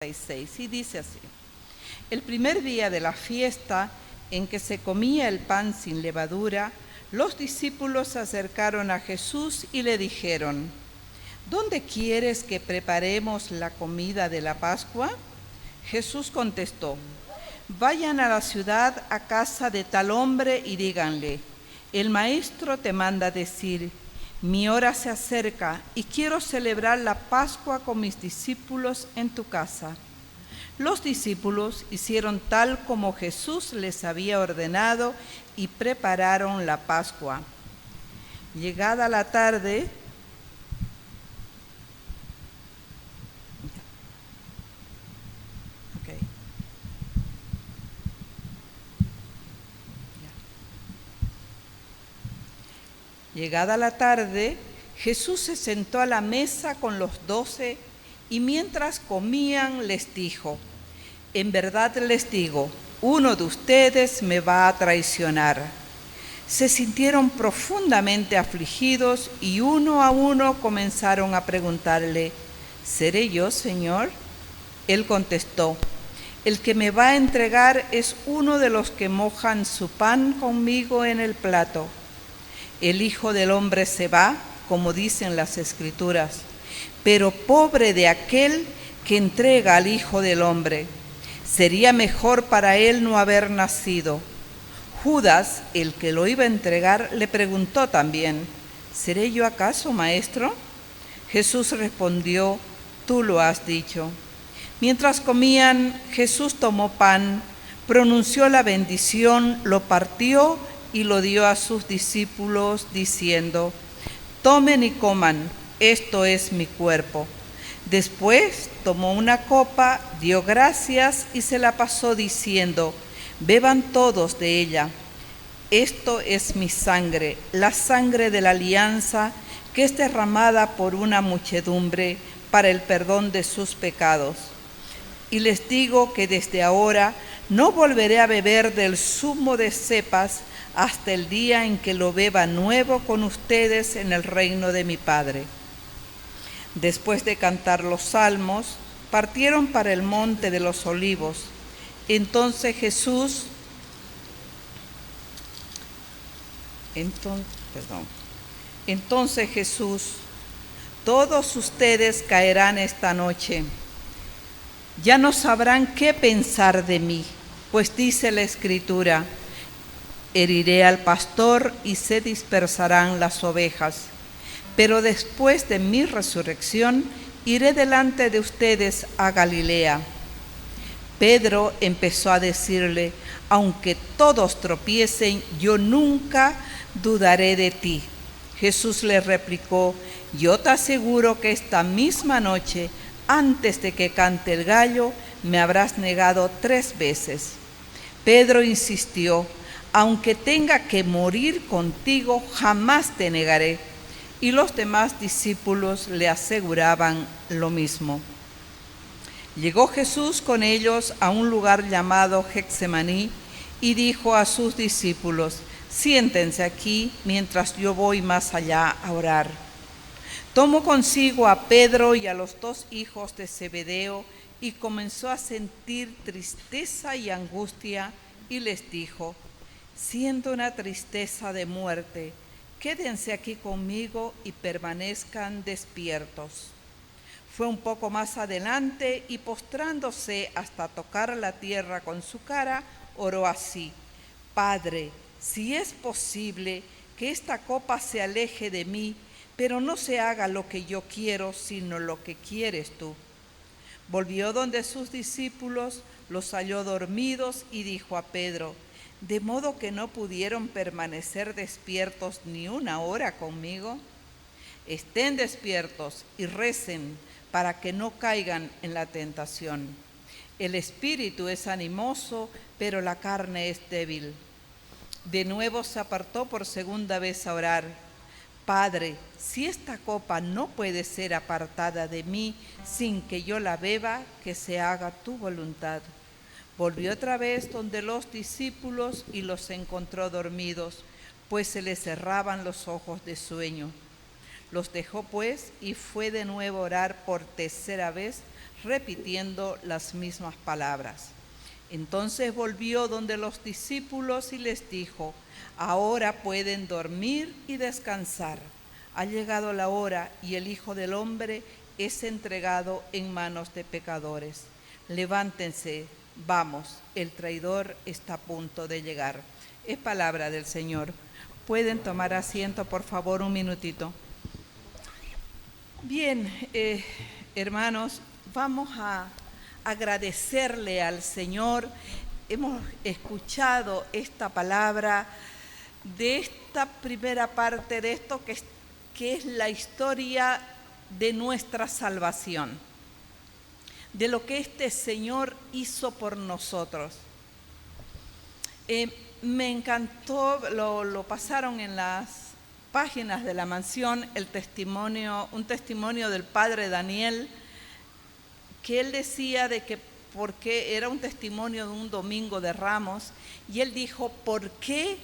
y dice así: el primer día de la fiesta en que se comía el pan sin levadura, los discípulos se acercaron a Jesús y le dijeron: ¿dónde quieres que preparemos la comida de la Pascua? Jesús contestó: vayan a la ciudad, a casa de tal hombre, y díganle: el maestro te manda decir, mi hora se acerca y quiero celebrar la Pascua con mis discípulos en tu casa. Los discípulos hicieron tal como Jesús les había ordenado y prepararon la Pascua. Llegada la tarde, Jesús se sentó a la mesa con los 12 y mientras comían les dijo: en verdad les digo, uno de ustedes me va a traicionar. Se sintieron profundamente afligidos y uno a uno comenzaron a preguntarle: ¿seré yo, Señor? Él contestó: el que me va a entregar es uno de los que mojan su pan conmigo en el plato. El Hijo del Hombre se va, como dicen las Escrituras, pero pobre de aquel que entrega al Hijo del Hombre. Sería mejor para él no haber nacido. Judas, el que lo iba a entregar, le preguntó también: ¿seré yo acaso, maestro? Jesús respondió: tú lo has dicho. Mientras comían, Jesús tomó pan, pronunció la bendición, lo partió y lo dio a sus discípulos, diciendo: tomen y coman, esto es mi cuerpo. Después tomó una copa, dio gracias y se la pasó diciendo: beban todos de ella. Esto es mi sangre, la sangre de la alianza, que es derramada por una muchedumbre para el perdón de sus pecados. Y les digo que desde ahora no volveré a beber del zumo de cepas hasta el día en que lo beba nuevo con ustedes en el reino de mi Padre. Después de cantar los salmos, partieron para el monte de los olivos. Entonces Jesús, todos ustedes caerán esta noche. Ya no sabrán qué pensar de mí, pues dice la Escritura: heriré al pastor y se dispersarán las ovejas. Pero después de mi resurrección, iré delante de ustedes a Galilea. Pedro empezó a decirle: aunque todos tropiecen, yo nunca dudaré de ti. Jesús le replicó: yo te aseguro que esta misma noche, antes de que cante el gallo, me habrás negado 3 veces. Pedro insistió: aunque tenga que morir contigo, jamás te negaré. Y los demás discípulos le aseguraban lo mismo. Llegó Jesús con ellos a un lugar llamado Getsemaní y dijo a sus discípulos: siéntense aquí mientras yo voy más allá a orar. Tomó consigo a Pedro y a los 2 hijos de Zebedeo y comenzó a sentir tristeza y angustia y les dijo: siento una tristeza de muerte. Quédense aquí conmigo y permanezcan despiertos. Fue un poco más adelante y postrándose hasta tocar la tierra con su cara, oró así: Padre, si es posible, que esta copa se aleje de mí, pero no se haga lo que yo quiero, sino lo que quieres tú. Volvió donde sus discípulos, los halló dormidos y dijo a Pedro: ¿de modo que no pudieron permanecer despiertos ni una hora conmigo? Estén despiertos y recen para que no caigan en la tentación. El espíritu es animoso, pero la carne es débil. De nuevo se apartó por segunda vez a orar: Padre, si esta copa no puede ser apartada de mí sin que yo la beba, que se haga tu voluntad. Volvió otra vez donde los discípulos y los encontró dormidos, pues se les cerraban los ojos de sueño. Los dejó pues y fue de nuevo a orar por tercera vez, repitiendo las mismas palabras. Entonces volvió donde los discípulos y les dijo: ahora pueden dormir y descansar. Ha llegado la hora y el Hijo del Hombre es entregado en manos de pecadores. Levántense, vamos, el traidor está a punto de llegar. Es palabra del Señor. ¿Pueden tomar asiento, por favor, un minutito? Bien, hermanos, vamos a agradecerle al Señor. Hemos escuchado esta palabra de esta primera parte de esto que es la historia de nuestra salvación, de lo que este Señor hizo por nosotros. Me encantó, lo pasaron en las páginas de la mansión, un testimonio del padre Daniel, que él decía de que porque era un testimonio de un domingo de Ramos, y él dijo por qué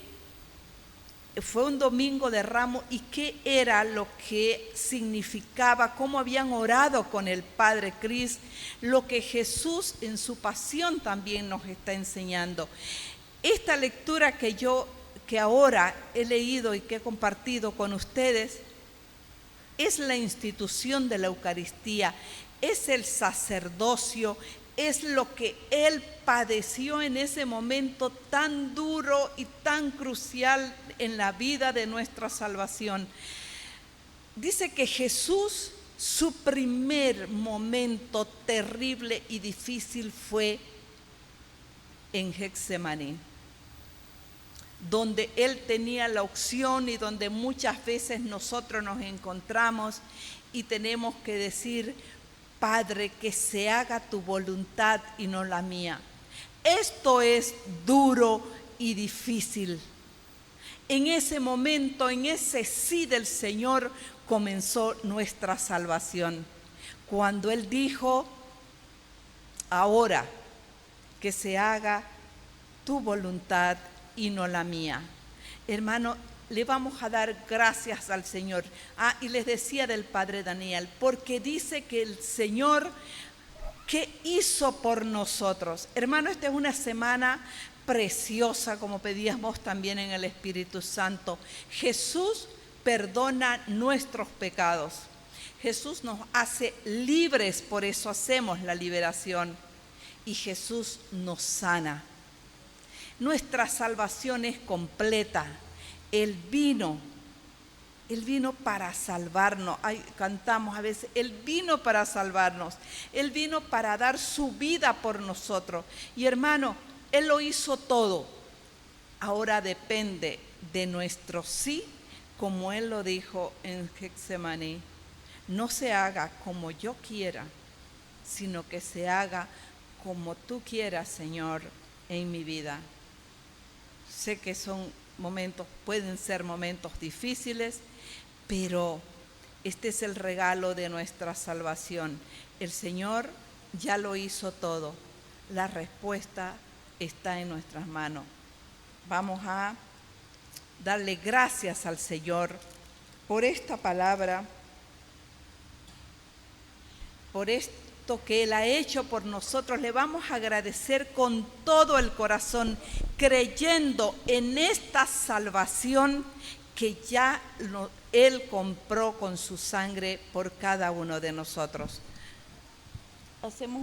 fue un domingo de Ramos y qué era lo que significaba, cómo habían orado con el Padre Cris, lo que Jesús en su pasión también nos está enseñando. Esta lectura que ahora he leído y que he compartido con ustedes es la institución de la Eucaristía, es el sacerdocio, es lo que Él padeció en ese momento tan duro y tan crucial en la vida de nuestra salvación. Dice que Jesús, su primer momento terrible y difícil fue en Getsemaní, donde Él tenía la opción y donde muchas veces nosotros nos encontramos y tenemos que decir: Padre, que se haga tu voluntad y no la mía. Esto es duro y difícil. En ese momento, en ese sí del Señor, comenzó nuestra salvación. Cuando Él dijo: ahora que se haga tu voluntad y no la mía. Hermano, le vamos a dar gracias al Señor. Y les decía del Padre Daniel, porque dice que el Señor, ¿qué hizo por nosotros? Hermano, esta es una semana preciosa, como pedíamos también en el Espíritu Santo. Jesús perdona nuestros pecados. Jesús nos hace libres, por eso hacemos la liberación. Y Jesús nos sana. Nuestra salvación es completa. Él vino para salvarnos. Cantamos a veces, Él vino para salvarnos. Él vino para dar su vida por nosotros. Y hermano, Él lo hizo todo. Ahora depende de nuestro sí, como Él lo dijo en Getsemaní. No se haga como yo quiera, sino que se haga como tú quieras, Señor, en mi vida. Sé que pueden ser momentos difíciles, pero este es el regalo de nuestra salvación. El Señor ya lo hizo todo. La respuesta está en nuestras manos. Vamos a darle gracias al Señor por esta palabra, por esto que Él ha hecho por nosotros. Le vamos a agradecer con todo el corazón, creyendo en esta salvación que ya Él compró con su sangre por cada uno de nosotros. Hacemos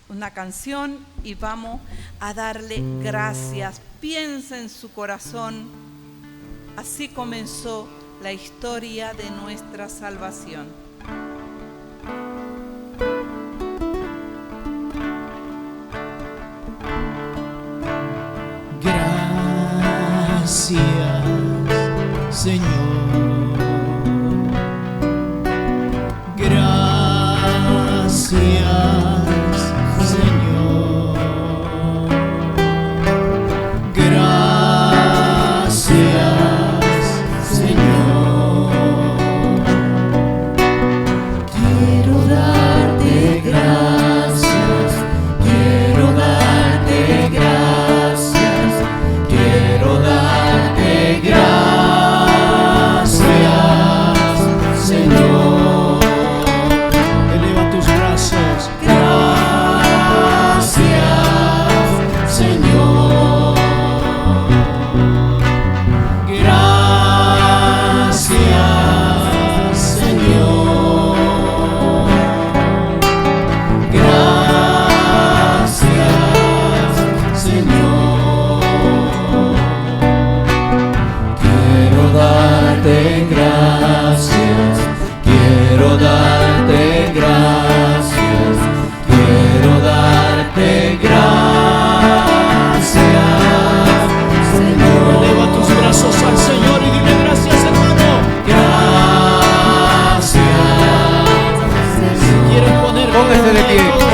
una canción y vamos a darle gracias. Piensa en su corazón. Así comenzó la historia de nuestra salvación. Gracias, Señor. Gracias, Señor. Gracias, Señor. Quiero darte gracias. Quiero darte gracias. Quiero darte gracias.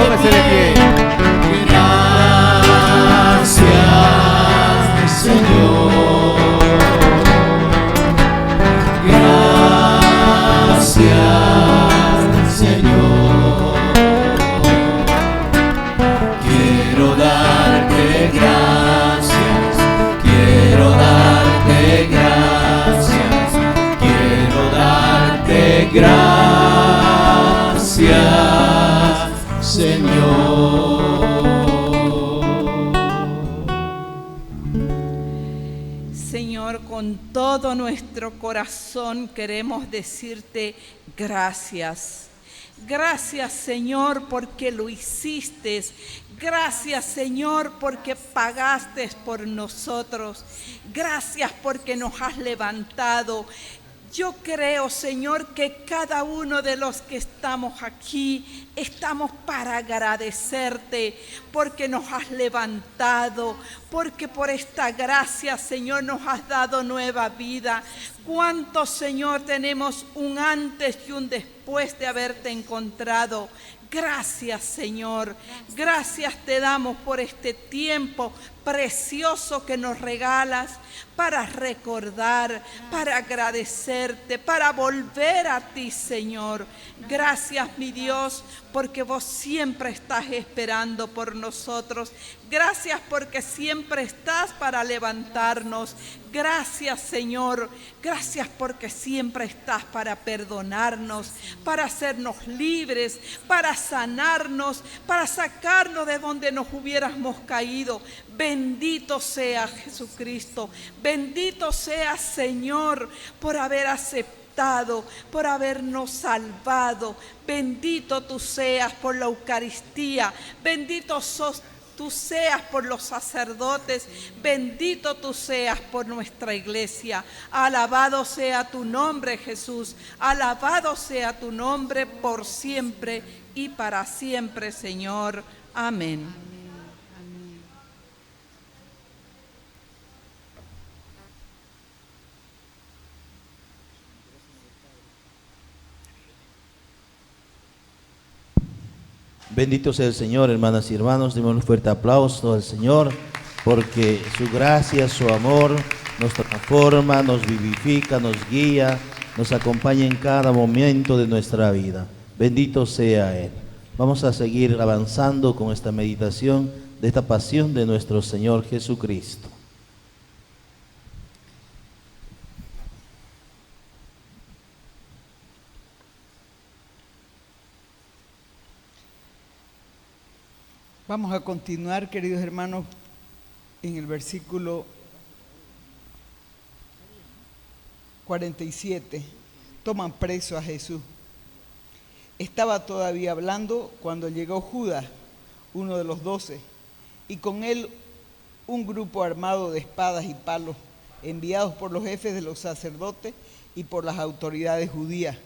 Póngase de pie. Gracias, Señor. Gracias, Señor. Quiero darte gracias. Quiero darte gracias. Quiero darte gracias, Señor. Señor, con todo nuestro corazón queremos decirte gracias. Gracias, Señor, porque lo hiciste. Gracias, Señor, porque pagaste por nosotros. Gracias porque nos has levantado. Yo creo, Señor, que cada uno de los que estamos aquí estamos para agradecerte porque nos has levantado, porque por esta gracia, Señor, nos has dado nueva vida. ¿Cuántos, Señor, tenemos un antes y un después de haberte encontrado? Gracias, Señor. Gracias te damos por este tiempo precioso que nos regalas para recordar, para agradecerte, para volver a ti, Señor. Gracias, mi Dios, porque vos siempre estás esperando por nosotros. Gracias porque siempre estás para levantarnos. Gracias, Señor. Gracias porque siempre estás para perdonarnos, para hacernos libres, para sanarnos, para sacarnos de donde nos hubiéramos caído. Bendito sea Jesucristo. Bendito sea, Señor, por haber aceptado, por habernos salvado. Bendito tú seas por la Eucaristía. Bendito tú seas por los sacerdotes, bendito tú seas por nuestra iglesia. Alabado sea tu nombre, Jesús. Alabado sea tu nombre por siempre y para siempre, Señor. Amén. Bendito sea el Señor, hermanas y hermanos. Demos un fuerte aplauso al Señor, porque su gracia, su amor nos transforma, nos vivifica, nos guía, nos acompaña en cada momento de nuestra vida. Bendito sea Él. Vamos a seguir avanzando con esta meditación de esta pasión de nuestro Señor Jesucristo. Vamos a continuar, queridos hermanos, en el versículo 47. Toman preso a Jesús. Estaba todavía hablando cuando llegó Judas, uno de los 12, y con él un grupo armado de espadas y palos, enviados por los jefes de los sacerdotes y por las autoridades judías.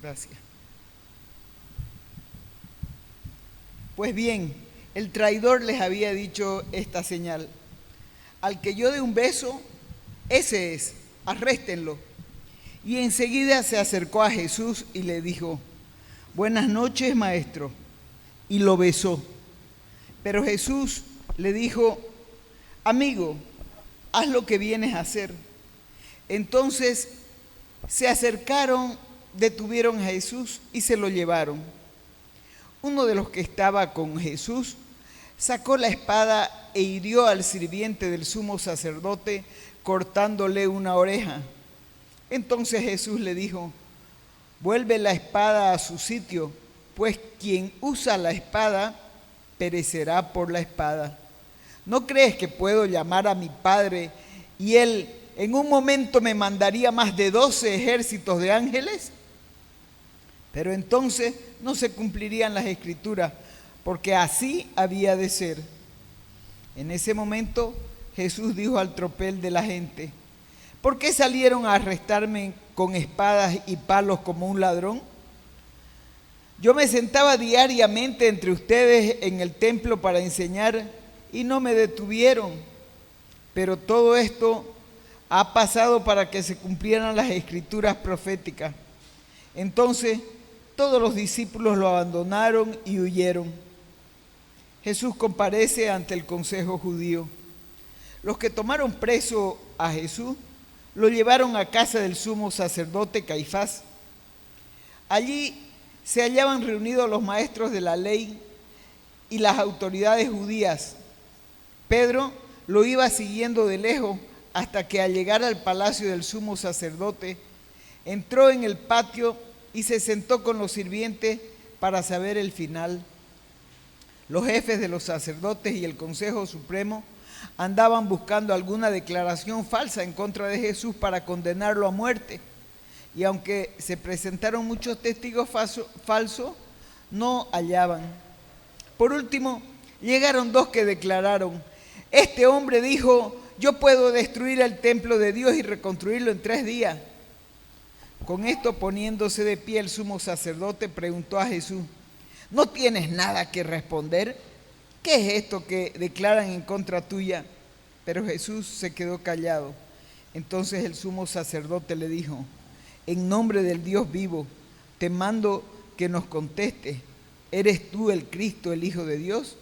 Gracias. Pues bien, el traidor les había dicho esta señal: al que yo dé un beso, ese es, arréstenlo. Y enseguida se acercó a Jesús y le dijo: buenas noches, maestro. Y lo besó. Pero Jesús le dijo: amigo, haz lo que vienes a hacer. Entonces se acercaron, detuvieron a Jesús y se lo llevaron. Uno de los que estaba con Jesús sacó la espada e hirió al sirviente del sumo sacerdote, cortándole una oreja. Entonces Jesús le dijo: vuelve la espada a su sitio, pues quien usa la espada perecerá por la espada. ¿No crees que puedo llamar a mi Padre y Él en un momento me mandaría más de 12 ejércitos de ángeles? Pero entonces no se cumplirían las Escrituras, porque así había de ser. En ese momento Jesús dijo al tropel de la gente: ¿por qué salieron a arrestarme con espadas y palos como un ladrón? Yo me sentaba diariamente entre ustedes en el templo para enseñar y no me detuvieron. Pero todo esto ha pasado para que se cumplieran las Escrituras proféticas. Entonces todos los discípulos lo abandonaron y huyeron. Jesús comparece ante el consejo judío. Los que tomaron preso a Jesús lo llevaron a casa del sumo sacerdote Caifás. Allí se hallaban reunidos los maestros de la ley y las autoridades judías. Pedro lo iba siguiendo de lejos hasta que al llegar al palacio del sumo sacerdote, entró en el patio y se sentó con los sirvientes para saber el final. Los jefes de los sacerdotes y el Consejo Supremo andaban buscando alguna declaración falsa en contra de Jesús para condenarlo a muerte. Y aunque se presentaron muchos testigos falsos, no hallaban. Por último, llegaron dos que declararon: este hombre dijo, yo puedo destruir el templo de Dios y reconstruirlo en 3 días. Con esto, poniéndose de pie, el sumo sacerdote preguntó a Jesús: ¿no tienes nada que responder? ¿Qué es esto que declaran en contra tuya? Pero Jesús se quedó callado. Entonces el sumo sacerdote le dijo: en nombre del Dios vivo, te mando que nos contestes. ¿Eres tú el Cristo, el Hijo de Dios?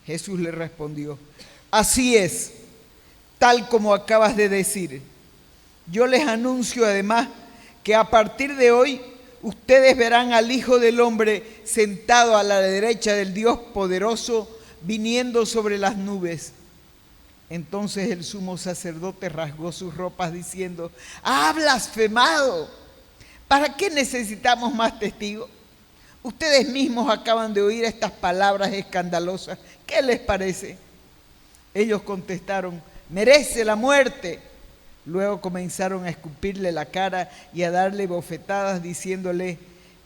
Jesús le respondió: así es, tal como acabas de decir. Yo les anuncio además que a partir de hoy ustedes verán al Hijo del Hombre sentado a la derecha del Dios poderoso, viniendo sobre las nubes. Entonces el sumo sacerdote rasgó sus ropas diciendo: ¡ha blasfemado! ¿Para qué necesitamos más testigos? Ustedes mismos acaban de oír estas palabras escandalosas. ¿Qué les parece? Ellos contestaron: merece la muerte. Luego comenzaron a escupirle la cara y a darle bofetadas diciéndole: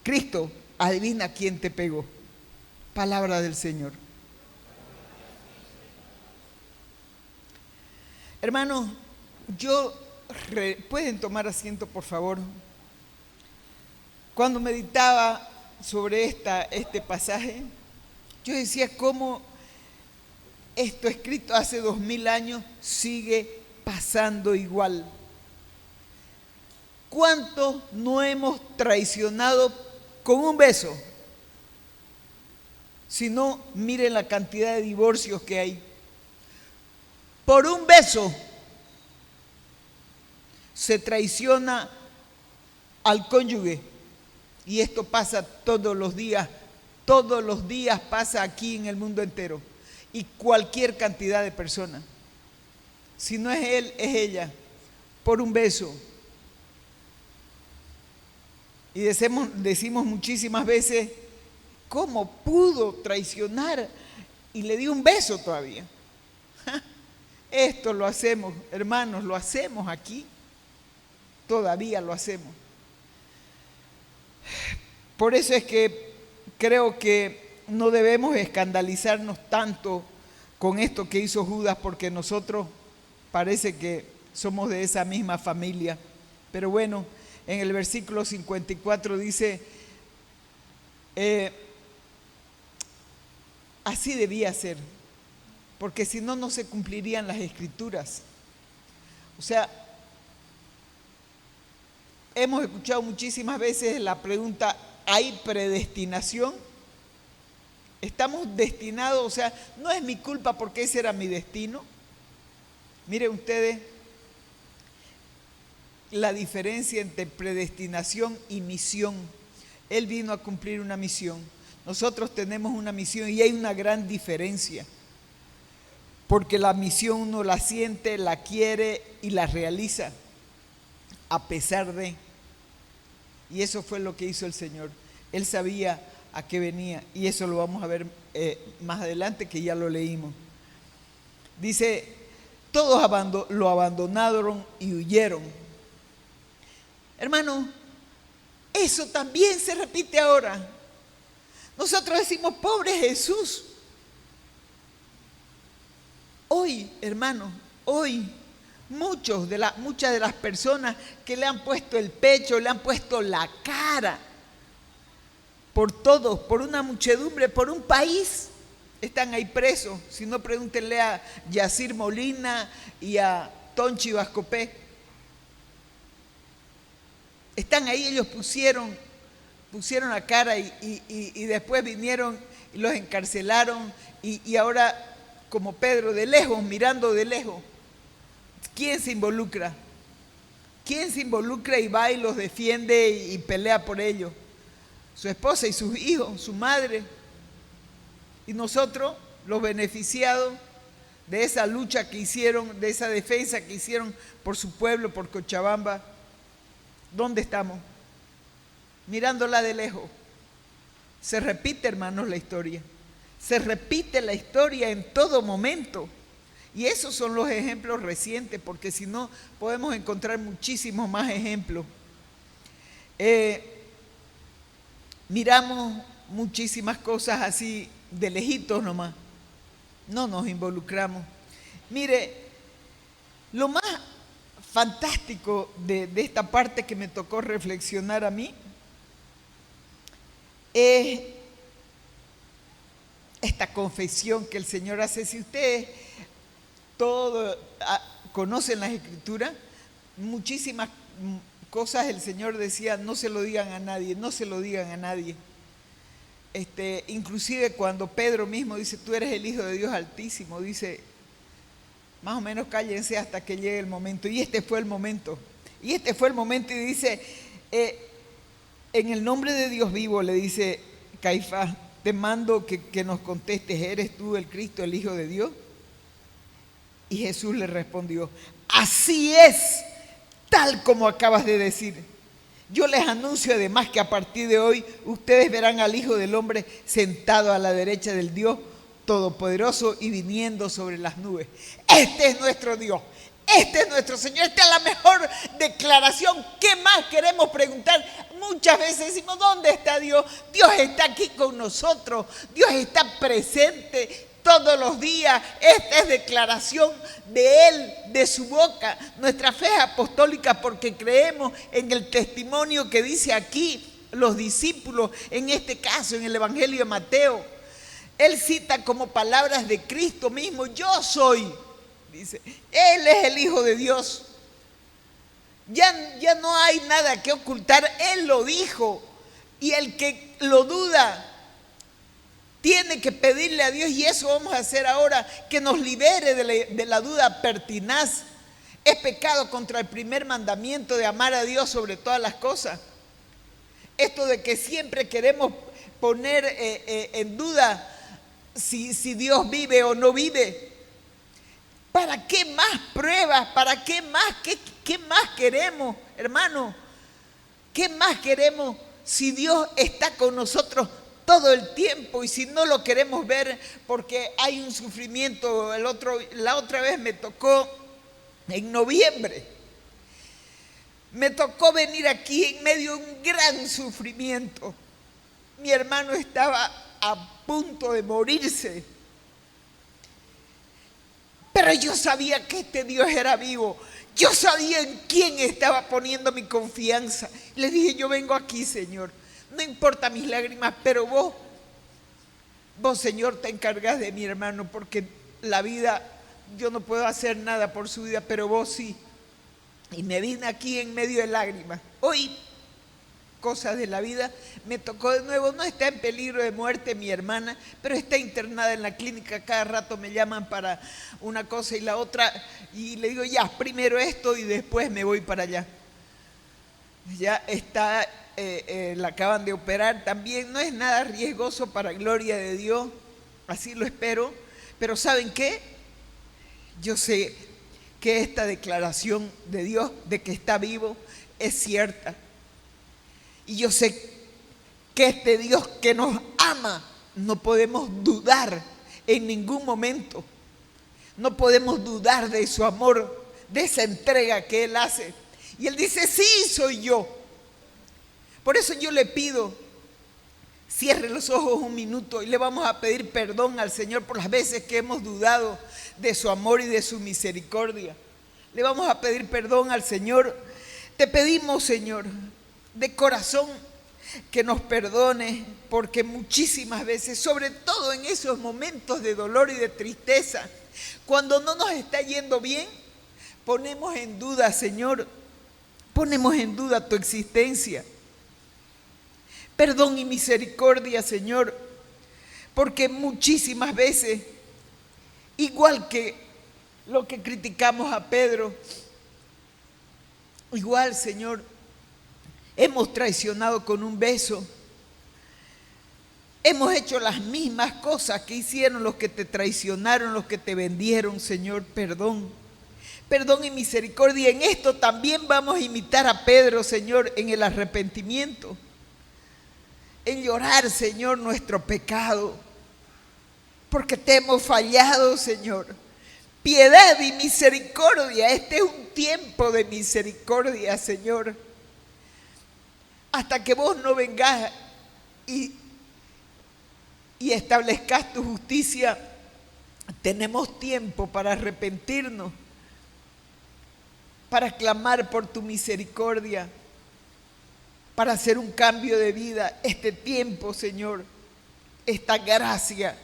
Cristo, adivina quién te pegó. Palabra del Señor. Hermanos, ¿pueden tomar asiento, por favor? Cuando meditaba sobre este pasaje, yo decía cómo esto escrito hace 2000 años sigue pasando igual. ¿Cuántos no hemos traicionado con un beso? Si no, miren la cantidad de divorcios que hay. Por un beso se traiciona al cónyuge. Y esto pasa todos los días pasa aquí en el mundo entero. Y cualquier cantidad de personas. Si no es él, es ella, por un beso. Y decimos muchísimas veces: ¿cómo pudo traicionar? Y le dio un beso todavía. Esto lo hacemos, hermanos, lo hacemos aquí. Todavía lo hacemos. Por eso es que creo que no debemos escandalizarnos tanto con esto que hizo Judas, porque nosotros parece que somos de esa misma familia. Pero bueno, en el versículo 54 dice: así debía ser, porque si no, no se cumplirían las escrituras. O sea, hemos escuchado muchísimas veces la pregunta: ¿hay predestinación? ¿Estamos destinados? O sea, no es mi culpa porque ese era mi destino. Miren ustedes la diferencia entre predestinación y misión. Él vino a cumplir una misión. Nosotros tenemos una misión y hay una gran diferencia. Porque la misión uno la siente, la quiere y la realiza a pesar de. Y eso fue lo que hizo el Señor. Él sabía a qué venía, y eso lo vamos a ver más adelante, que ya lo leímos. Dice: todos lo abandonaron y huyeron. Hermano, eso también se repite ahora. Nosotros decimos: pobre Jesús. Hoy, hermano, hoy muchas de las personas que le han puesto el pecho, le han puesto la cara por todos, por una muchedumbre, por un país, están ahí presos. Si no, pregúntenle a Yacir Molina y a Tonchi Bascopé. Están ahí, ellos pusieron pusieron la cara y después vinieron y los encarcelaron y ahora como Pedro, de lejos, mirando de lejos. ¿Quién se involucra? ¿Quién se involucra y va y los defiende y pelea por ellos? Su esposa y sus hijos, su madre. Y nosotros, los beneficiados de esa lucha que hicieron, de esa defensa que hicieron por su pueblo, por Cochabamba, ¿dónde estamos? Mirándola de lejos. Se repite, hermanos, la historia. Se repite la historia en todo momento. Y esos son los ejemplos recientes, porque si no, podemos encontrar muchísimos más ejemplos. Miramos muchísimas cosas así de lejitos nomás. No nos involucramos. Mire, lo más fantástico de esta parte que me tocó reflexionar a mí es esta confesión que el Señor hace. Si ustedes conocen las Escrituras, muchísimas cosas el Señor decía, no se lo digan a nadie, no se lo digan a nadie. Inclusive cuando Pedro mismo dice, tú eres el Hijo de Dios Altísimo, dice, más o menos cállense hasta que llegue el momento. Y este fue el momento. Y dice, en el nombre de Dios vivo, le dice Caifás, te mando que nos contestes, ¿eres tú el Cristo, el Hijo de Dios? Y Jesús le respondió, así es, tal como acabas de decir. Yo les anuncio además que a partir de hoy ustedes verán al Hijo del Hombre sentado a la derecha del Dios Todopoderoso y viniendo sobre las nubes. Este es nuestro Dios, este es nuestro Señor, esta es la mejor declaración. ¿Qué más queremos preguntar? Muchas veces decimos, ¿dónde está Dios? Dios está aquí con nosotros, Dios está presente todos los días. Esta es declaración de Él, de su boca. Nuestra fe es apostólica porque creemos en el testimonio que dice aquí los discípulos, en este caso en el Evangelio de Mateo. Él cita como palabras de Cristo mismo, yo soy, dice, Él es el Hijo de Dios. Ya no hay nada que ocultar, Él lo dijo. Y el que lo duda tiene que pedirle a Dios, y eso vamos a hacer ahora, que nos libere de la duda pertinaz. Es pecado contra el primer mandamiento de amar a Dios sobre todas las cosas. Esto de que siempre queremos poner en duda si Dios vive o no vive. ¿Para qué más pruebas? ¿Para qué más? ¿Qué más queremos, hermano? ¿Qué más queremos si Dios está con nosotros todo el tiempo? Y si no lo queremos ver porque hay un sufrimiento. La otra vez me tocó en noviembre. Me tocó venir aquí en medio de un gran sufrimiento. Mi hermano estaba a punto de morirse. Pero yo sabía que este Dios era vivo. Yo sabía en quién estaba poniendo mi confianza. Le dije, yo vengo aquí, Señor. No importa mis lágrimas, pero vos, Señor, te encargás de mi hermano, porque la vida, yo no puedo hacer nada por su vida, pero vos sí. Y me vine aquí en medio de lágrimas. Hoy, cosas de la vida, me tocó de nuevo. No está en peligro de muerte mi hermana, pero está internada en la clínica. Cada rato me llaman para una cosa y la otra, y le digo, ya, primero esto y después me voy para allá. Ya está, la acaban de operar también. No es nada riesgoso, para gloria de Dios, así lo espero. Pero ¿saben qué? Yo sé que esta declaración de Dios de que está vivo es cierta. Y yo sé que este Dios que nos ama, no podemos dudar en ningún momento. No podemos dudar de su amor, de esa entrega que Él hace. Y Él dice, sí, soy yo. Por eso yo le pido, cierre los ojos un minuto y le vamos a pedir perdón al Señor por las veces que hemos dudado de su amor y de su misericordia. Le vamos a pedir perdón al Señor. Te pedimos, Señor, de corazón, que nos perdone, porque muchísimas veces, sobre todo en esos momentos de dolor y de tristeza, cuando no nos está yendo bien, ponemos en duda, Señor, ponemos en duda tu existencia. Perdón y misericordia, Señor, porque muchísimas veces, igual que lo que criticamos a Pedro, igual, Señor, hemos traicionado con un beso. Hemos hecho las mismas cosas que hicieron los que te traicionaron, los que te vendieron, Señor. Perdón. Perdón y misericordia. En esto también vamos a imitar a Pedro, Señor, en el arrepentimiento. En llorar, Señor, nuestro pecado. Porque te hemos fallado, Señor. Piedad y misericordia. Este es un tiempo de misericordia, Señor. Hasta que vos no vengas y establezcas tu justicia, tenemos tiempo para arrepentirnos, para clamar por tu misericordia, para hacer un cambio de vida. Este tiempo, Señor, esta gracia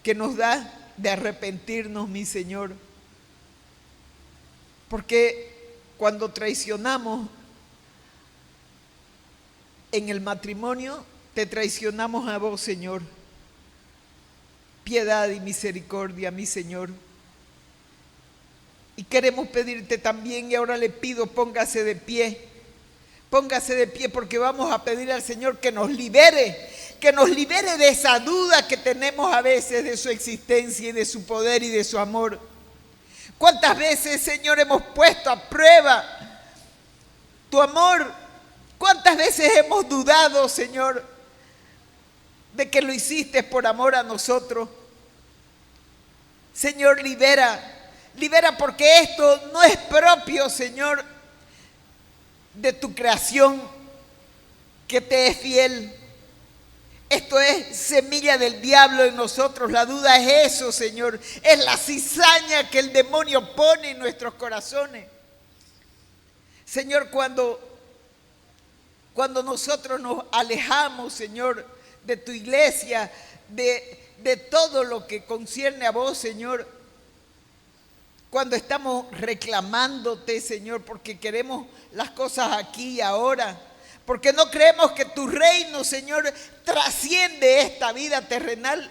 que nos da de arrepentirnos, mi Señor. Porque cuando traicionamos en el matrimonio, te traicionamos a vos, Señor. Piedad y misericordia, mi Señor. Y queremos pedirte también, y ahora le pido, póngase de pie porque vamos a pedir al Señor que nos libere de esa duda que tenemos a veces de su existencia y de su poder y de su amor. ¿Cuántas veces, Señor, hemos puesto a prueba tu amor? ¿Cuántas veces hemos dudado, Señor, de que lo hiciste por amor a nosotros? Señor, libera porque esto no es propio, Señor, de tu creación que te es fiel. Esto es semilla del diablo en nosotros. La duda es eso, Señor. Es la cizaña que el demonio pone en nuestros corazones. Señor, cuando nosotros nos alejamos, Señor, de tu iglesia, de todo lo que concierne a vos, Señor, cuando estamos reclamándote, Señor, porque queremos las cosas aquí y ahora, porque no creemos que tu reino, Señor, trasciende esta vida terrenal,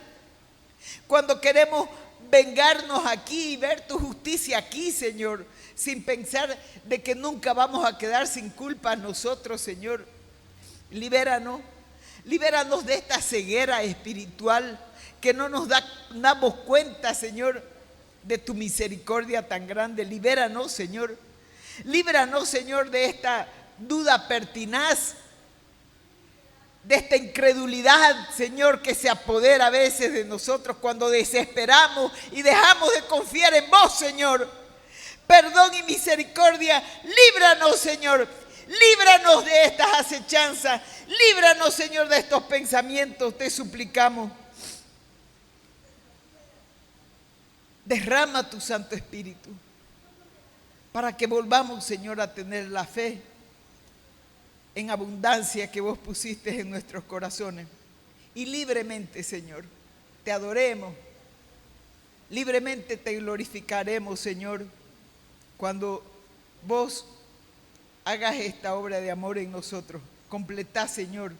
cuando queremos vengarnos aquí y ver tu justicia aquí, Señor, sin pensar de que nunca vamos a quedar sin culpa nosotros, Señor. Libéranos de esta ceguera espiritual que no nos damos cuenta, Señor, de tu misericordia tan grande. Libéranos, Señor. Líbranos, Señor, de esta duda pertinaz, de esta incredulidad, Señor, que se apodera a veces de nosotros cuando desesperamos y dejamos de confiar en vos, Señor. Perdón y misericordia. Líbranos, Señor. Líbranos de estas acechanzas. Líbranos, Señor, de estos pensamientos. Te suplicamos. Derrama tu Santo Espíritu para que volvamos, Señor, a tener la fe en abundancia que vos pusiste en nuestros corazones. Y libremente, Señor, te adoremos. Libremente te glorificaremos, Señor, cuando vos hagas esta obra de amor en nosotros. Completá, Señor,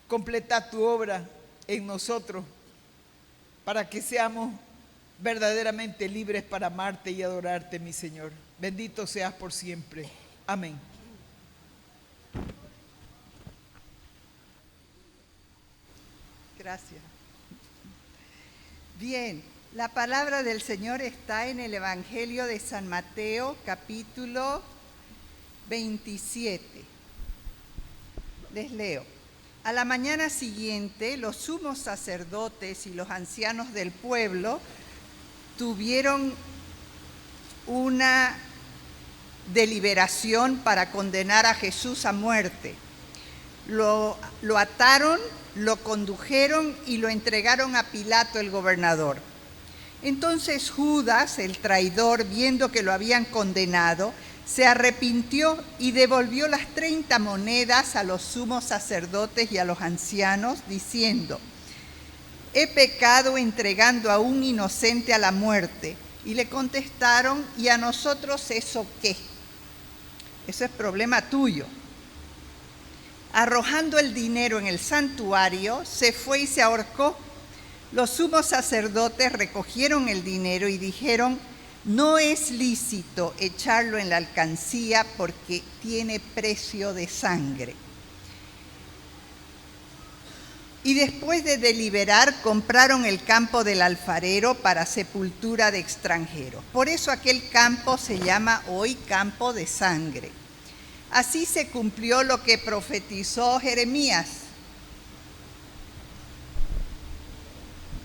completá tu obra en nosotros para que seamos verdaderamente libres para amarte y adorarte, mi Señor. Bendito seas por siempre. Amén. Gracias. Bien, la palabra del Señor está en el Evangelio de San Mateo, capítulo 27. Les leo. A la mañana siguiente, los sumos sacerdotes y los ancianos del pueblo tuvieron una deliberación para condenar a Jesús a muerte. Lo ataron, lo condujeron y lo entregaron a Pilato, el gobernador. Entonces Judas, el traidor, viendo que lo habían condenado, se arrepintió y devolvió las 30 monedas a los sumos sacerdotes y a los ancianos, diciendo: he pecado entregando a un inocente a la muerte. Y le contestaron: ¿y a nosotros eso qué? Eso es problema tuyo. Arrojando el dinero en el santuario, se fue y se ahorcó. Los sumos sacerdotes recogieron el dinero y dijeron: no es lícito echarlo en la alcancía porque tiene precio de sangre. Y después de deliberar, compraron el campo del alfarero para sepultura de extranjeros. Por eso aquel campo se llama hoy campo de sangre. Así se cumplió lo que profetizó Jeremías.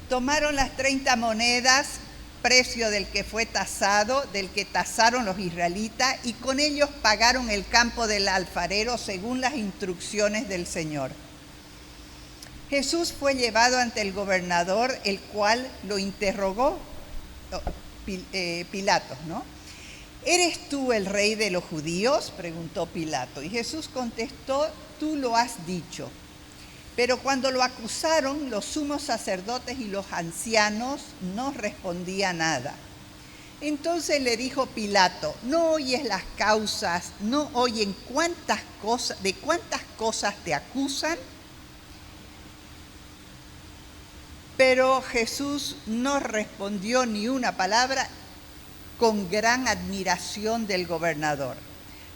Tomaron las 30 monedas, precio del que fue tasado, del que tasaron los israelitas, y con ellos pagaron el campo del alfarero según las instrucciones del Señor. Jesús fue llevado ante el gobernador, el cual lo interrogó, Pilato, ¿no? ¿Eres tú el rey de los judíos?, preguntó Pilato. Y Jesús contestó: tú lo has dicho. Pero cuando lo acusaron, los sumos sacerdotes y los ancianos no respondían nada. Entonces le dijo Pilato: ¿no oyes las causas? ¿No oyen de cuántas cosas te acusan? Pero Jesús no respondió ni una palabra, con gran admiración del gobernador.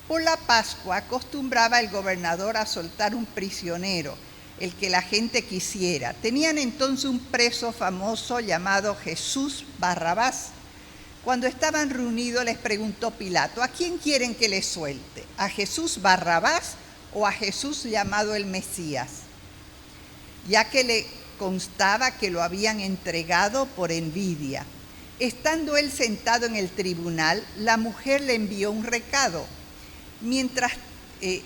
Por la Pascua acostumbraba el gobernador a soltar un prisionero, el que la gente quisiera. Tenían entonces un preso famoso llamado Jesús Barrabás. Cuando estaban reunidos les preguntó Pilato: ¿a quién quieren que les suelte? ¿A Jesús Barrabás o a Jesús llamado el Mesías? Ya que le constaba que lo habían entregado por envidia. Estando él sentado en el tribunal, la mujer le envió un recado: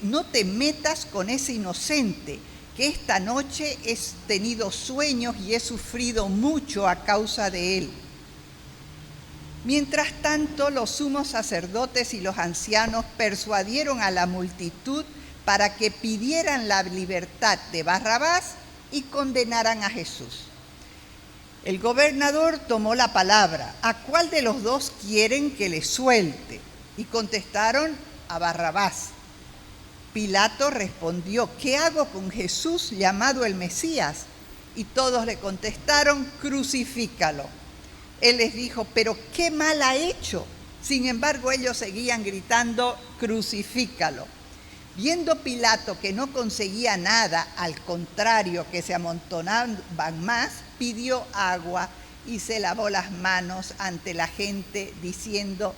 no te metas con ese inocente, que esta noche he tenido sueños y he sufrido mucho a causa de él. Mientras tanto, los sumos sacerdotes y los ancianos persuadieron a la multitud para que pidieran la libertad de Barrabás y condenaran a Jesús. El gobernador tomó la palabra: ¿a cuál de los dos quieren que le suelte? Y contestaron: a Barrabás. Pilato respondió: ¿qué hago con Jesús llamado el Mesías? Y todos le contestaron: crucifícalo. Él les dijo: ¿pero qué mal ha hecho? Sin embargo, ellos seguían gritando: crucifícalo. Viendo Pilato que no conseguía nada, al contrario, que se amontonaban más, pidió agua y se lavó las manos ante la gente, diciendo: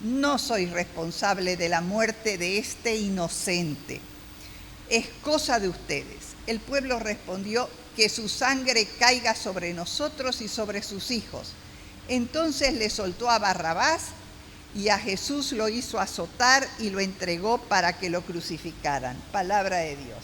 no soy responsable de la muerte de este inocente. Es cosa de ustedes. El pueblo respondió: que su sangre caiga sobre nosotros y sobre sus hijos. Entonces le soltó a Barrabás y a Jesús lo hizo azotar y lo entregó para que lo crucificaran. Palabra de Dios.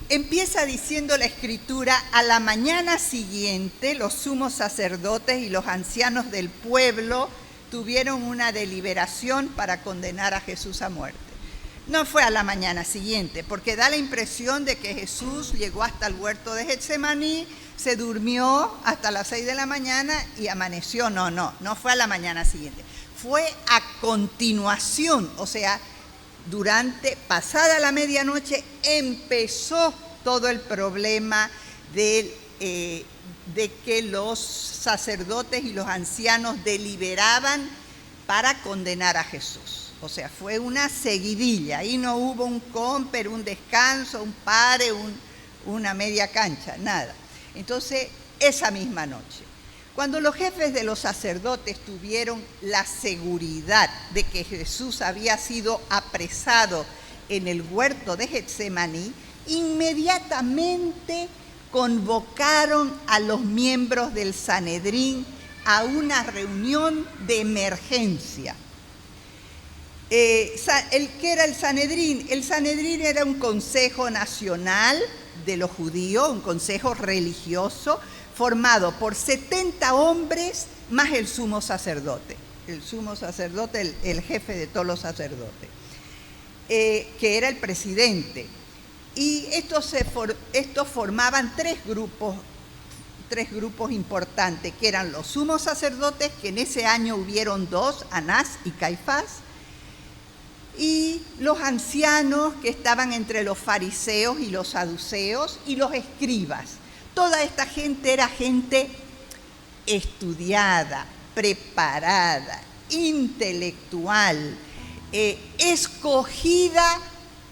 Empieza diciendo la Escritura: a la mañana siguiente los sumos sacerdotes y los ancianos del pueblo tuvieron una deliberación para condenar a Jesús a muerte. No fue a la mañana siguiente, porque da la impresión de que Jesús llegó hasta el huerto de Getsemaní, se durmió hasta las 6 de la mañana y amaneció. No fue a la mañana siguiente. Fue a continuación, o sea, pasada la medianoche, empezó todo el problema de que los sacerdotes y los ancianos deliberaban para condenar a Jesús. O sea, fue una seguidilla. Ahí no hubo un comper, un descanso, un pare, una media cancha, nada. Entonces, esa misma noche, cuando los jefes de los sacerdotes tuvieron la seguridad de que Jesús había sido apresado en el huerto de Getsemaní, inmediatamente convocaron a los miembros del Sanedrín a una reunión de emergencia. ¿Qué era el Sanedrín? El Sanedrín era un consejo nacional de los judíos, un consejo religioso, formado por 70 hombres más el sumo sacerdote. El sumo sacerdote, el jefe de todos los sacerdotes, que era el presidente. Y estos formaban tres grupos importantes, que eran los sumos sacerdotes, que en ese año hubieron dos, Anás y Caifás, y los ancianos que estaban entre los fariseos y los saduceos y los escribas. Toda esta gente era gente estudiada, preparada, intelectual, escogida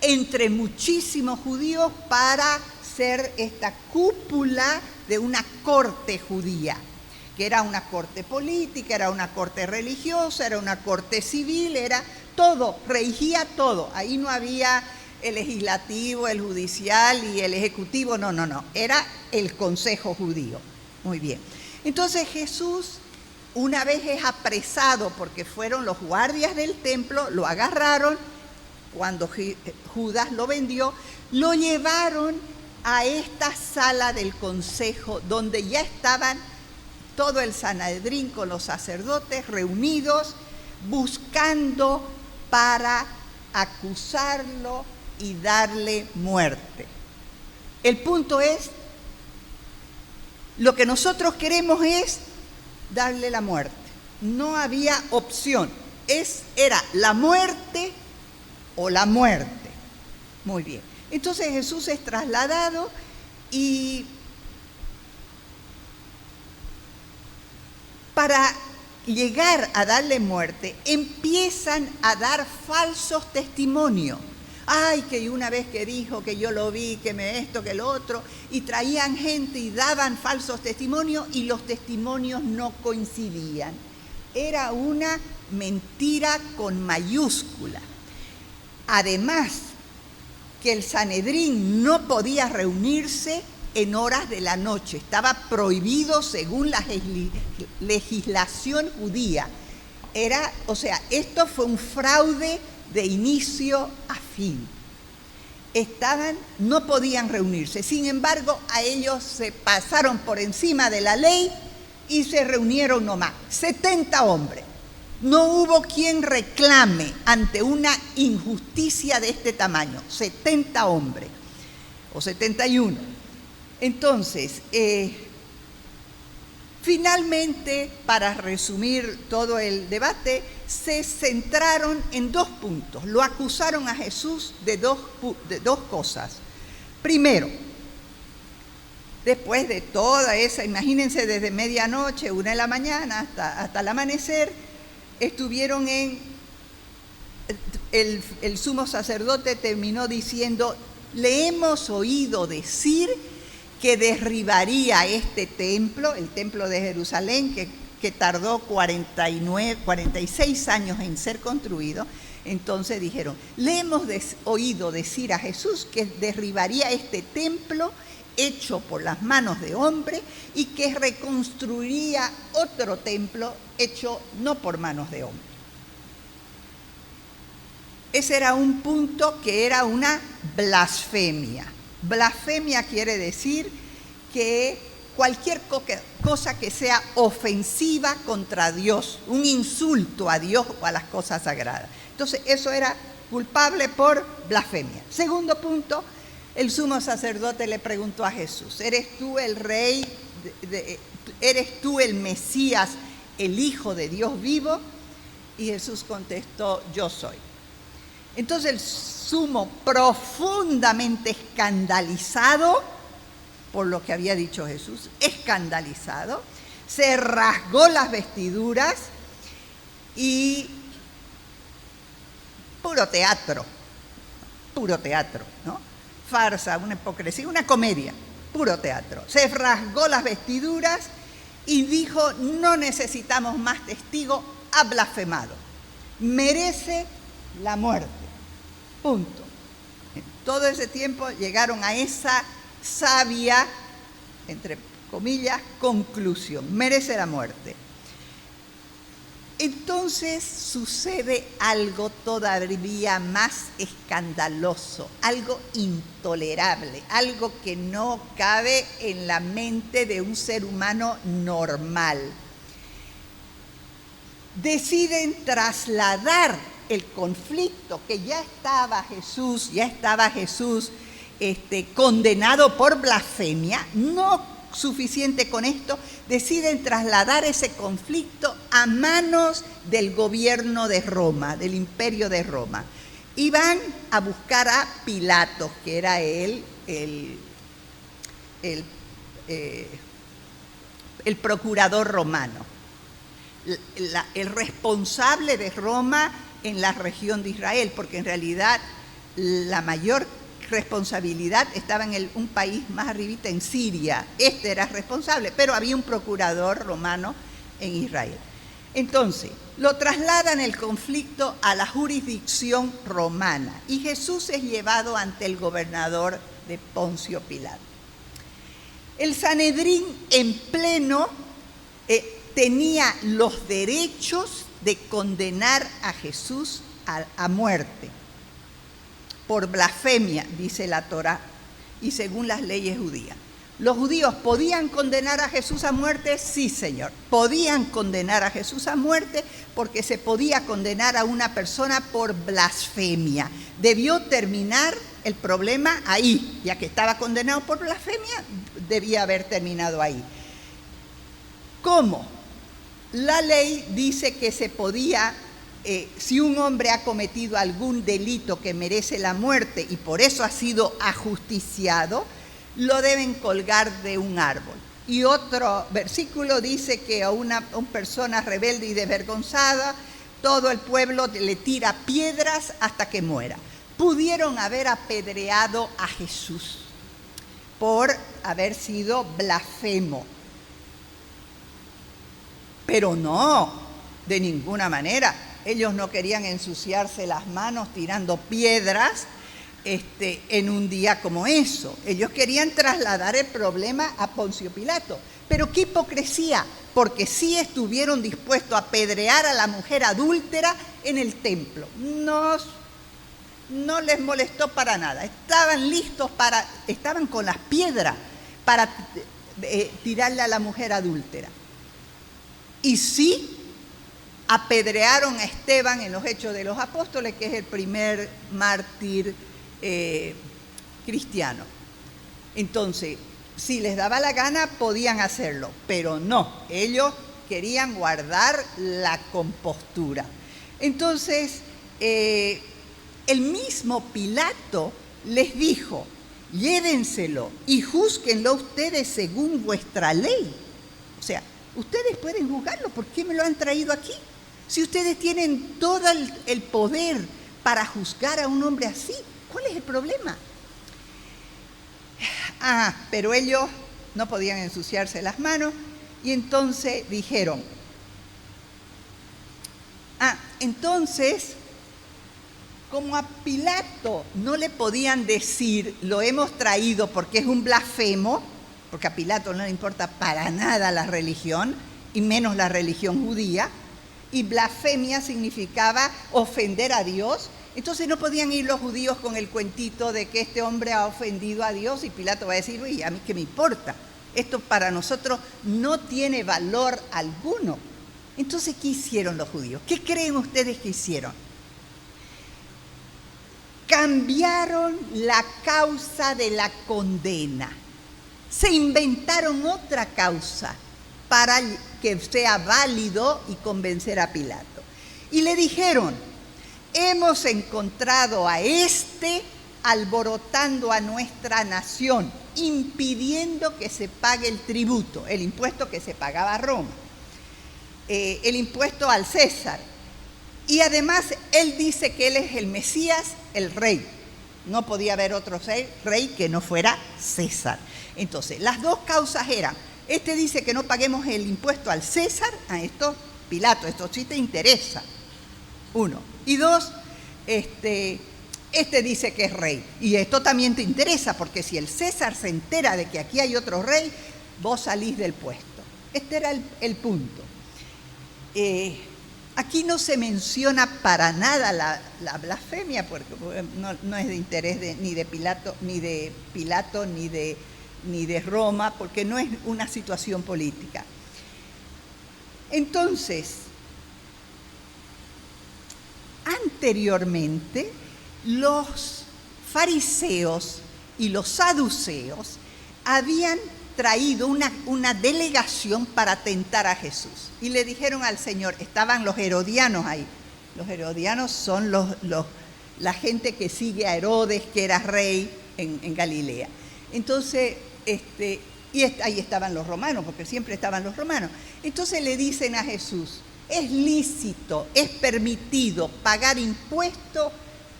entre muchísimos judíos para ser esta cúpula de una corte judía, que era una corte política, era una corte religiosa, era una corte civil, era todo, regía todo. Ahí no había el legislativo, el judicial y el ejecutivo, no, era el consejo judío. Muy bien. Entonces Jesús, una vez es apresado, porque fueron los guardias del templo, lo agarraron, cuando Judas lo vendió, lo llevaron a esta sala del consejo, donde ya estaban todo el Sanedrín con los sacerdotes reunidos, buscando para acusarlo y darle muerte. El punto es, lo que nosotros queremos es darle la muerte. No había opción, era la muerte o la muerte. Muy bien. Entonces Jesús es trasladado y para llegar a darle muerte empiezan a dar falsos testimonios. Ay, que una vez que dijo que yo lo vi, que me esto, que lo otro, y traían gente y daban falsos testimonios y los testimonios no coincidían. Era una mentira con mayúscula. Además, que el Sanedrín no podía reunirse en horas de la noche, estaba prohibido según la legislación judía. Esto fue un fraude de inicio a fin. No podían reunirse, sin embargo, a ellos se pasaron por encima de la ley y se reunieron nomás, 70 hombres. No hubo quien reclame ante una injusticia de este tamaño, 70 hombres, o 71. Entonces, finalmente, para resumir todo el debate, se centraron en 2 puntos. Lo acusaron a Jesús de dos cosas. Primero, después de toda esa, imagínense, desde medianoche, 1 de la mañana hasta el amanecer, estuvieron el sumo sacerdote terminó diciendo, le hemos oído decir que derribaría este templo, el templo de Jerusalén, que tardó 46 años en ser construido. Entonces dijeron, le hemos oído decir a Jesús que derribaría este templo hecho por las manos de hombre y que reconstruiría otro templo hecho no por manos de hombre. Ese era un punto que era una blasfemia. Blasfemia quiere decir que cualquier cosa que sea ofensiva contra Dios, un insulto a Dios o a las cosas sagradas. Entonces eso era culpable por blasfemia. Segundo punto, el sumo sacerdote le preguntó a Jesús, ¿eres tú el rey, eres tú el Mesías, el Hijo de Dios vivo? Y Jesús contestó, yo soy. Entonces el sumo, profundamente escandalizado por lo que había dicho Jesús, escandalizado, se rasgó las vestiduras y puro teatro, ¿no? Farsa, una hipocresía, una comedia, puro teatro. Se rasgó las vestiduras y dijo, no necesitamos más testigos, ha blasfemado, merece la muerte, punto. En todo ese tiempo llegaron a esa sabia, entre comillas, conclusión, merece la muerte. Entonces sucede algo todavía más escandaloso, algo intolerable, algo que no cabe en la mente de un ser humano normal. Deciden trasladar el conflicto que ya estaba Jesús condenado por blasfemia, no suficiente con esto, deciden trasladar ese conflicto a manos del gobierno de Roma, del imperio de Roma. iban a buscar a Pilato, que era el procurador romano, el responsable de Roma en la región de Israel, porque en realidad la mayor responsabilidad estaba en un país más arribita, en Siria. Este era responsable, pero había un procurador romano en Israel. Entonces, lo trasladan el conflicto a la jurisdicción romana y Jesús es llevado ante el gobernador de Poncio Pilato. El Sanedrín en pleno tenía los derechos de condenar a Jesús a muerte por blasfemia, dice la Torá, y según las leyes judías. ¿Los judíos podían condenar a Jesús a muerte? Sí, Señor. Podían condenar a Jesús a muerte porque se podía condenar a una persona por blasfemia. Debió terminar el problema ahí, ya que estaba condenado por blasfemia, debía haber terminado ahí. ¿Cómo? La ley dice que se podía, si un hombre ha cometido algún delito que merece la muerte y por eso ha sido ajusticiado, lo deben colgar de un árbol. Y otro versículo dice que a una persona rebelde y desvergonzada, todo el pueblo le tira piedras hasta que muera. Pudieron haber apedreado a Jesús por haber sido blasfemo. Pero no, de ninguna manera. Ellos no querían ensuciarse las manos tirando piedras en un día como eso. Ellos querían trasladar el problema a Poncio Pilato. Pero qué hipocresía, porque sí estuvieron dispuestos a apedrear a la mujer adúltera en el templo. No les molestó para nada. Estaban listos estaban con las piedras para tirarle a la mujer adúltera. Y sí apedrearon a Esteban en los Hechos de los Apóstoles, que es el primer mártir cristiano. Entonces, si les daba la gana, podían hacerlo, pero no, ellos querían guardar la compostura. Entonces, el mismo Pilato les dijo: llévenselo y júzguenlo ustedes según vuestra ley. O sea, ustedes pueden juzgarlo. ¿Por qué me lo han traído aquí? Si ustedes tienen todo el poder para juzgar a un hombre así, ¿cuál es el problema? Pero ellos no podían ensuciarse las manos y entonces dijeron, entonces, como a Pilato no le podían decir, lo hemos traído porque es un blasfemo, porque a Pilato no le importa para nada la religión, y menos la religión judía, y blasfemia significaba ofender a Dios. Entonces no podían ir los judíos con el cuentito de que este hombre ha ofendido a Dios y Pilato va a decir, uy, ¿a mí qué me importa? Esto para nosotros no tiene valor alguno. Entonces, ¿qué hicieron los judíos? ¿Qué creen ustedes que hicieron? Cambiaron la causa de la condena. Se inventaron otra causa para que sea válido y convencer a Pilato. Y le dijeron, hemos encontrado a este alborotando a nuestra nación, impidiendo que se pague el tributo, el impuesto que se pagaba a Roma, el impuesto al César. Y además él dice que él es el Mesías, el rey. No podía haber otro rey que no fuera César. Entonces, las dos causas eran, este dice que no paguemos el impuesto al César, a esto, Pilato, esto sí te interesa, uno. Y dos, este dice que es rey, y esto también te interesa, porque si el César se entera de que aquí hay otro rey, vos salís del puesto. Este era el punto. Aquí no se menciona para nada la blasfemia, porque no es de interés ni de Pilato, ni de Roma, porque no es una situación política. Entonces, anteriormente, los fariseos y los saduceos habían traído una delegación para tentar a Jesús. Y le dijeron al Señor, estaban los herodianos ahí. Los herodianos son la gente que sigue a Herodes, que era rey en Galilea. Entonces, ahí estaban los romanos, porque siempre estaban los romanos. Entonces le dicen a Jesús, ¿es lícito, es permitido pagar impuesto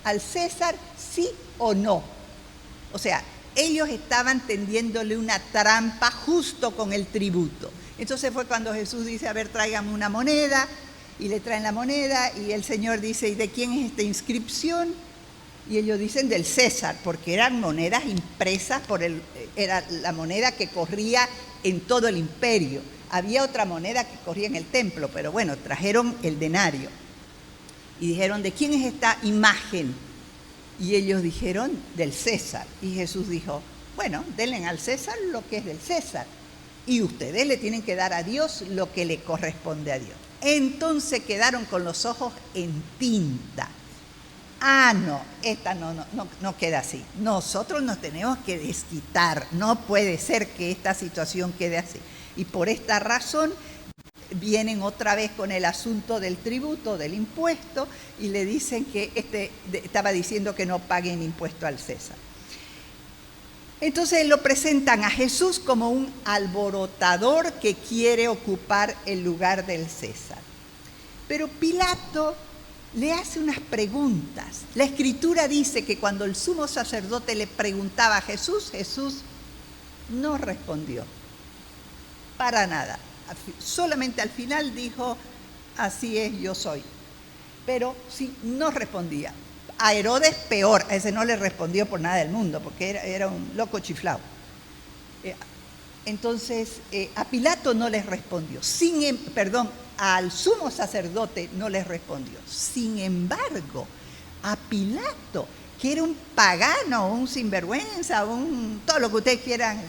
al César, sí o no? O sea, ellos estaban tendiéndole una trampa justo con el tributo. Entonces fue cuando Jesús dice, a ver, tráigame una moneda, y le traen la moneda, y el Señor dice, ¿y de quién es esta inscripción? Y ellos dicen del César, porque eran monedas impresas era la moneda que corría en todo el imperio. Había otra moneda que corría en el templo, pero bueno, trajeron el denario. Y dijeron, ¿de quién es esta imagen? Y ellos dijeron, del César. Y Jesús dijo, bueno, denle al César lo que es del César. Y ustedes le tienen que dar a Dios lo que le corresponde a Dios. Entonces quedaron con los ojos en tinta. Ah, no, esta no queda así. Nosotros nos tenemos que desquitar. No puede ser que esta situación quede así. Y por esta razón vienen otra vez con el asunto del tributo, del impuesto, y le dicen que estaba diciendo que no paguen impuesto al César. Entonces lo presentan a Jesús como un alborotador que quiere ocupar el lugar del César. Pero Pilato le hace unas preguntas. La Escritura dice que cuando el sumo sacerdote le preguntaba a Jesús, Jesús no respondió. Para nada. Solamente al final dijo, así es, yo soy. Pero sí, no respondía. A Herodes peor, a ese no le respondió por nada del mundo, porque era un loco chiflado. Entonces, a Pilato no les respondió. Al sumo sacerdote no les respondió. Sin embargo, a Pilato, que era un pagano, un sinvergüenza, todo lo que ustedes quieran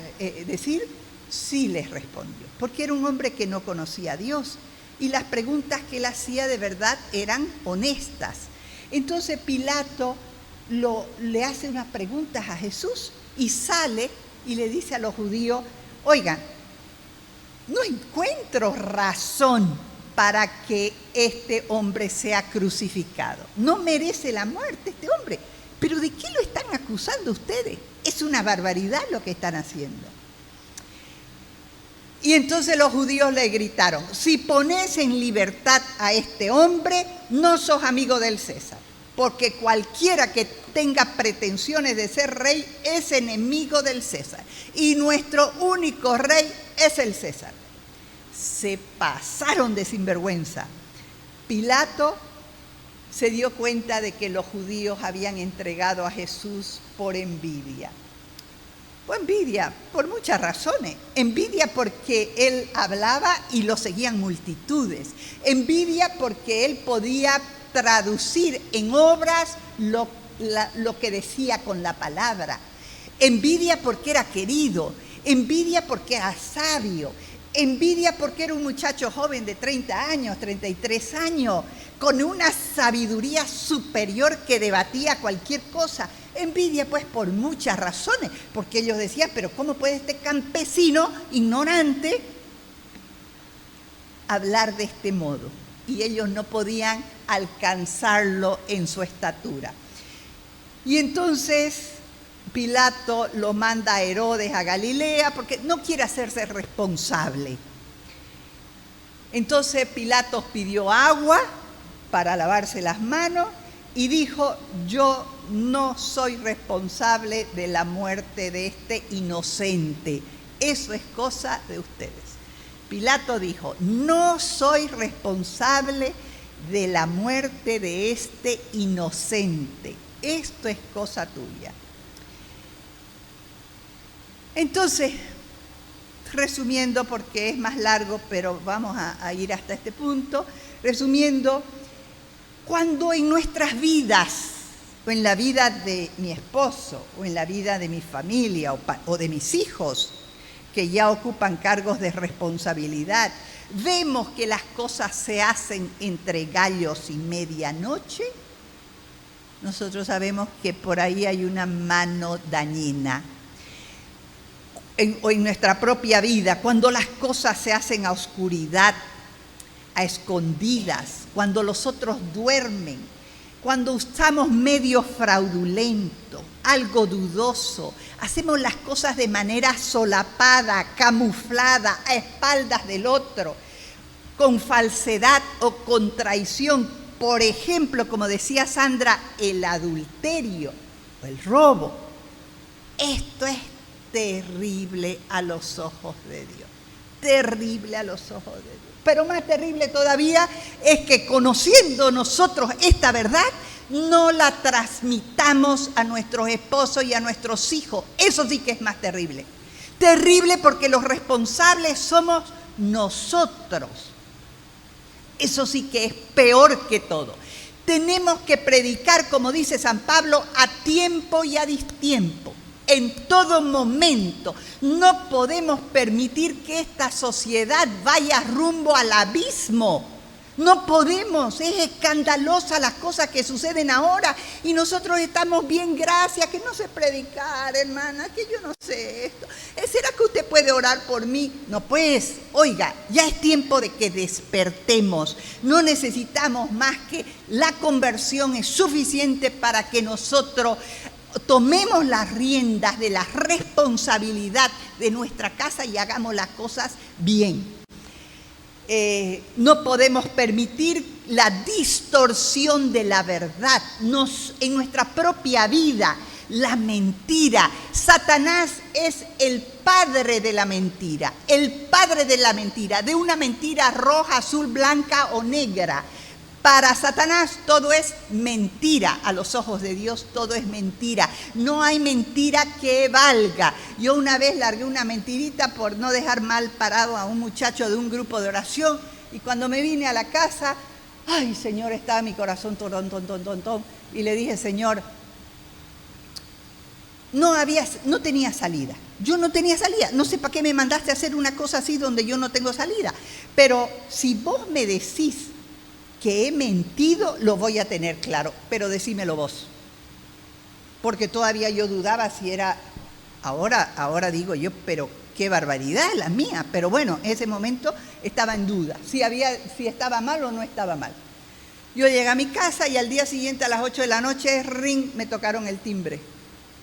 decir, sí les respondió, porque era un hombre que no conocía a Dios y las preguntas que él hacía de verdad eran honestas. Entonces Pilato le hace unas preguntas a Jesús y sale y le dice a los judíos, oigan, no encuentro razón para que este hombre sea crucificado. No merece la muerte este hombre. ¿Pero de qué lo están acusando ustedes? Es una barbaridad lo que están haciendo. Y entonces los judíos le gritaron, si pones en libertad a este hombre, no sos amigo del César, porque cualquiera que tenga pretensiones de ser rey es enemigo del César, y nuestro único rey es el César. Se pasaron de sinvergüenza. Pilato se dio cuenta de que los judíos habían entregado a Jesús por envidia. Envidia por muchas razones. Envidia porque él hablaba y lo seguían multitudes. Envidia porque él podía traducir en obras lo que decía con la palabra. Envidia porque era querido. Envidia porque era sabio. Envidia porque era un muchacho joven de 30 años, 33 años, con una sabiduría superior que debatía cualquier cosa. Envidia pues por muchas razones, porque ellos decían, pero ¿cómo puede este campesino ignorante hablar de este modo? Y ellos no podían alcanzarlo en su estatura. Y entonces Pilato lo manda a Herodes a Galilea porque no quiere hacerse responsable. Entonces Pilato pidió agua para lavarse las manos y dijo, yo no soy responsable de la muerte de este inocente. Eso es cosa de ustedes. Pilato dijo, no soy responsable de la muerte de este inocente. Esto es cosa tuya. Entonces, resumiendo, porque es más largo, pero vamos a ir hasta este punto, resumiendo, cuando en nuestras vidas, o en la vida de mi esposo, o en la vida de mi familia, o de mis hijos, que ya ocupan cargos de responsabilidad, vemos que las cosas se hacen entre gallos y medianoche, nosotros sabemos que por ahí hay una mano dañina. O en nuestra propia vida, cuando las cosas se hacen a oscuridad, a escondidas, cuando los otros duermen, cuando usamos medios fraudulentos, algo dudoso, hacemos las cosas de manera solapada, camuflada, a espaldas del otro, con falsedad o con traición. Por ejemplo, como decía Sandra, el adulterio o el robo. Esto es terrible a los ojos de Dios. Terrible a los ojos de Dios. Pero más terrible todavía es que conociendo nosotros esta verdad, no la transmitamos a nuestros esposos y a nuestros hijos. Eso sí que es más terrible. Terrible porque los responsables somos nosotros. Eso sí que es peor que todo. Tenemos que predicar, como dice San Pablo, a tiempo y a distiempo. En todo momento. No podemos permitir que esta sociedad vaya rumbo al abismo. No podemos, es escandalosa las cosas que suceden ahora y nosotros estamos bien, gracias, que no sé predicar, hermana, que yo no sé esto. ¿Será que usted puede orar por mí? No, pues, oiga, ya es tiempo de que despertemos. No necesitamos más que la conversión es suficiente para que nosotros tomemos las riendas de la responsabilidad de nuestra casa y hagamos las cosas bien. No podemos permitir la distorsión de la verdad en nuestra propia vida, la mentira. Satanás es el padre de la mentira, de una mentira roja, azul, blanca o negra. Para Satanás todo es mentira, a los ojos de Dios todo es mentira. No hay mentira que valga. Yo una vez largué una mentirita por no dejar mal parado a un muchacho de un grupo de oración y cuando me vine a la casa, ay Señor, estaba mi corazón ton, y le dije, Señor, no tenía salida. Yo no tenía salida. No sé para qué me mandaste a hacer una cosa así donde yo no tengo salida. Pero si vos me decís que he mentido, lo voy a tener claro, pero decímelo vos. Porque todavía yo dudaba si era, ahora digo yo, pero qué barbaridad la mía. Pero bueno, en ese momento estaba en duda, si estaba mal o no estaba mal. Yo llegué a mi casa y al día siguiente a las 8 de la noche, ring, me tocaron el timbre.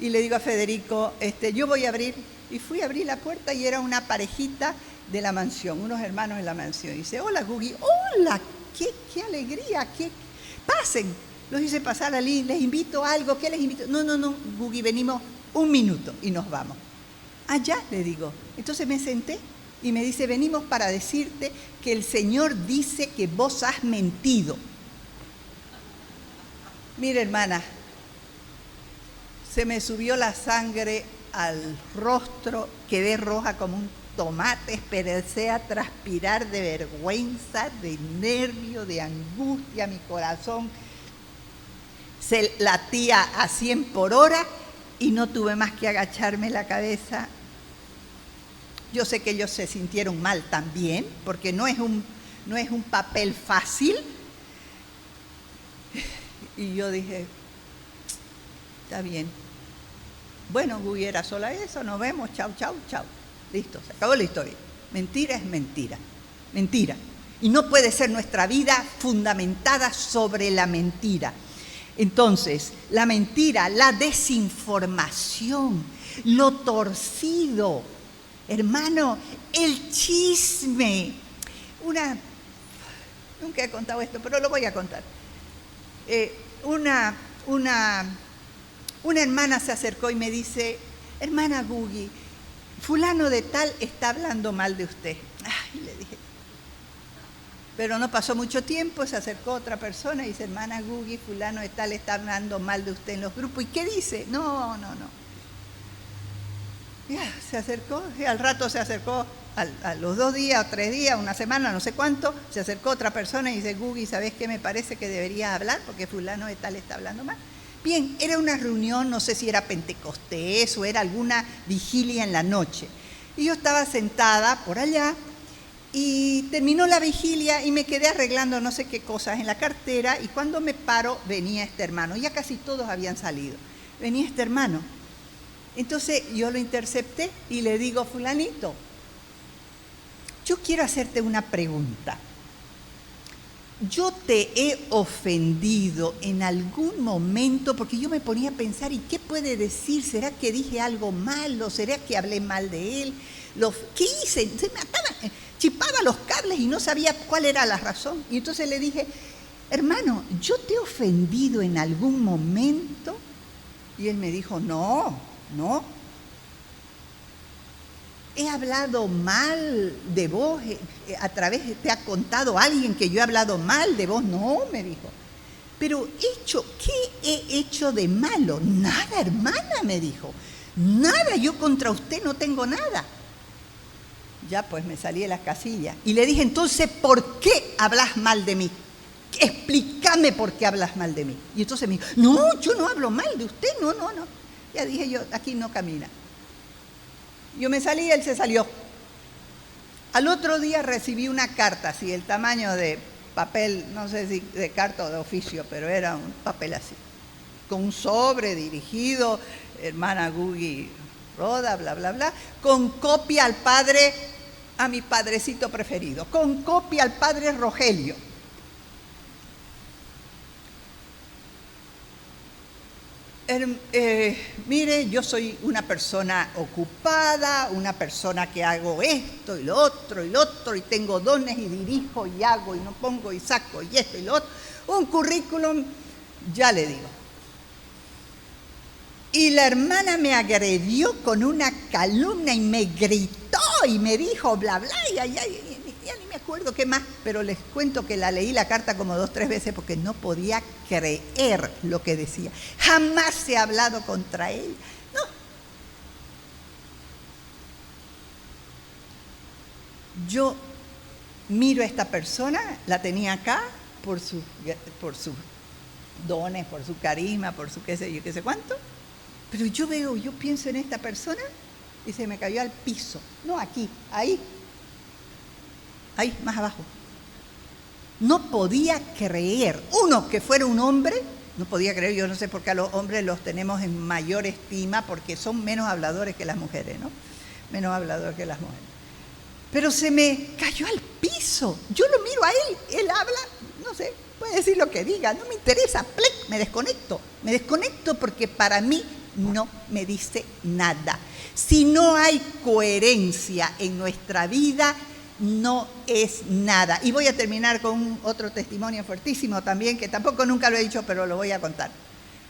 Y le digo a Federico, yo voy a abrir. Y fui a abrir la puerta y era una parejita de la mansión, unos hermanos de la mansión. Y dice, hola Gugi, hola. ¡Qué alegría! Pasen. Los hice pasar allí, les invito a algo. ¿Qué les invito? No, Gugi, venimos un minuto y nos vamos. Ya, le digo. Entonces me senté y me dice, venimos para decirte que el Señor dice que vos has mentido. Mire, hermana, se me subió la sangre al rostro, quedé roja como un tomate, empecé a transpirar de vergüenza, de nervio, de angustia, mi corazón se latía a 100 por hora y no tuve más que agacharme la cabeza. Yo sé que ellos se sintieron mal también, porque no es un papel fácil. Y yo dije, está bien. Bueno, Guy, era solo eso, nos vemos, chau. Listo, se acabó la historia. Mentira es mentira. Mentira. Y no puede ser nuestra vida fundamentada sobre la mentira. Entonces, la mentira, la desinformación, lo torcido, hermano, el chisme. Nunca he contado esto, pero lo voy a contar. Una hermana se acercó y me dice, hermana Gugi, fulano de tal está hablando mal de usted. Ay, le dije. Pero no pasó mucho tiempo, se acercó otra persona y dice, hermana Gugi, fulano de tal está hablando mal de usted en los grupos. ¿Y qué dice? No. Ya, se acercó, y al rato se acercó, a los 2 días o 3 días, una semana, no sé cuánto, se acercó otra persona y dice, Gugi, ¿sabes qué me parece que deberías hablar? Porque fulano de tal está hablando mal. Bien, era una reunión, no sé si era Pentecostés o era alguna vigilia en la noche. Y yo estaba sentada por allá y terminó la vigilia y me quedé arreglando no sé qué cosas en la cartera y cuando me paro venía este hermano. Ya casi todos habían salido. Venía este hermano. Entonces yo lo intercepté y le digo, fulanito, yo quiero hacerte una pregunta. yo te he ofendido en algún momento, porque yo me ponía a pensar, ¿y qué puede decir? ¿Será que dije algo malo? ¿Será que hablé mal de él? ¿Qué hice? Se me chipaba los cables y no sabía cuál era la razón. Y entonces le dije, hermano, ¿yo te he ofendido en algún momento? Y él me dijo, no. ¿He hablado mal de vos? ¿Te ha contado alguien que yo he hablado mal de vos? No, me dijo. Pero ¿qué he hecho de malo? Nada, hermana, me dijo. Nada, yo contra usted no tengo nada. Ya pues me salí de las casillas y le dije, entonces, ¿por qué hablas mal de mí? Explícame por qué hablas mal de mí. Y entonces me dijo, no, yo no hablo mal de usted, no. Ya dije yo, aquí no camina. Yo me salí y él se salió. Al otro día recibí una carta, así, el tamaño de papel, no sé si de carta o de oficio, pero era un papel así, con un sobre dirigido, hermana Gugi Roda, bla, bla, bla, con copia al padre, a mi padrecito preferido, con copia al padre Rogelio. Mire, yo soy una persona ocupada, una persona que hago esto y lo otro, y tengo dones y dirijo y hago y no pongo y saco y esto y lo otro. Un currículum, ya le digo. Y la hermana me agredió con una calumnia y me gritó y me dijo bla, bla, ya ni me acuerdo qué más, pero les cuento que la leí la carta como 2 o 3 veces porque no podía creer lo que decía. Jamás se ha hablado contra él. No. Yo miro a esta persona, la tenía acá por sus dones, por su carisma, por su qué sé yo, qué sé cuánto. Pero yo pienso en esta persona y se me cayó al piso. No aquí, ahí, más abajo. No podía creer. Uno, que fuera un hombre, no podía creer. Yo no sé por qué a los hombres los tenemos en mayor estima, porque son menos habladores que las mujeres, ¿no? Menos habladores que las mujeres. Pero se me cayó al piso. Yo lo miro a él habla, no sé, puede decir lo que diga, no me interesa, ¡plec! Me desconecto porque para mí no me dice nada. Si no hay coherencia en nuestra vida, no es nada. Y voy a terminar con otro testimonio fuertísimo también, que tampoco nunca lo he dicho, pero lo voy a contar.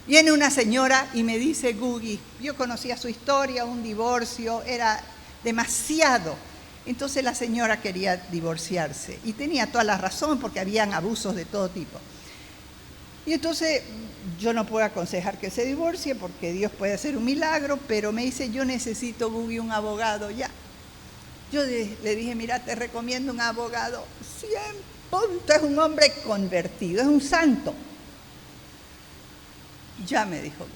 Viene una señora y me dice, Gugi, yo conocía su historia, un divorcio, era demasiado. Entonces la señora quería divorciarse y tenía toda la razón porque habían abusos de todo tipo. Y entonces yo no puedo aconsejar que se divorcie porque Dios puede hacer un milagro, pero me dice, yo necesito, Gugi, un abogado ya. Yo le dije, mira, te recomiendo un abogado 100%, es un hombre convertido, es un santo. Ya me dijo.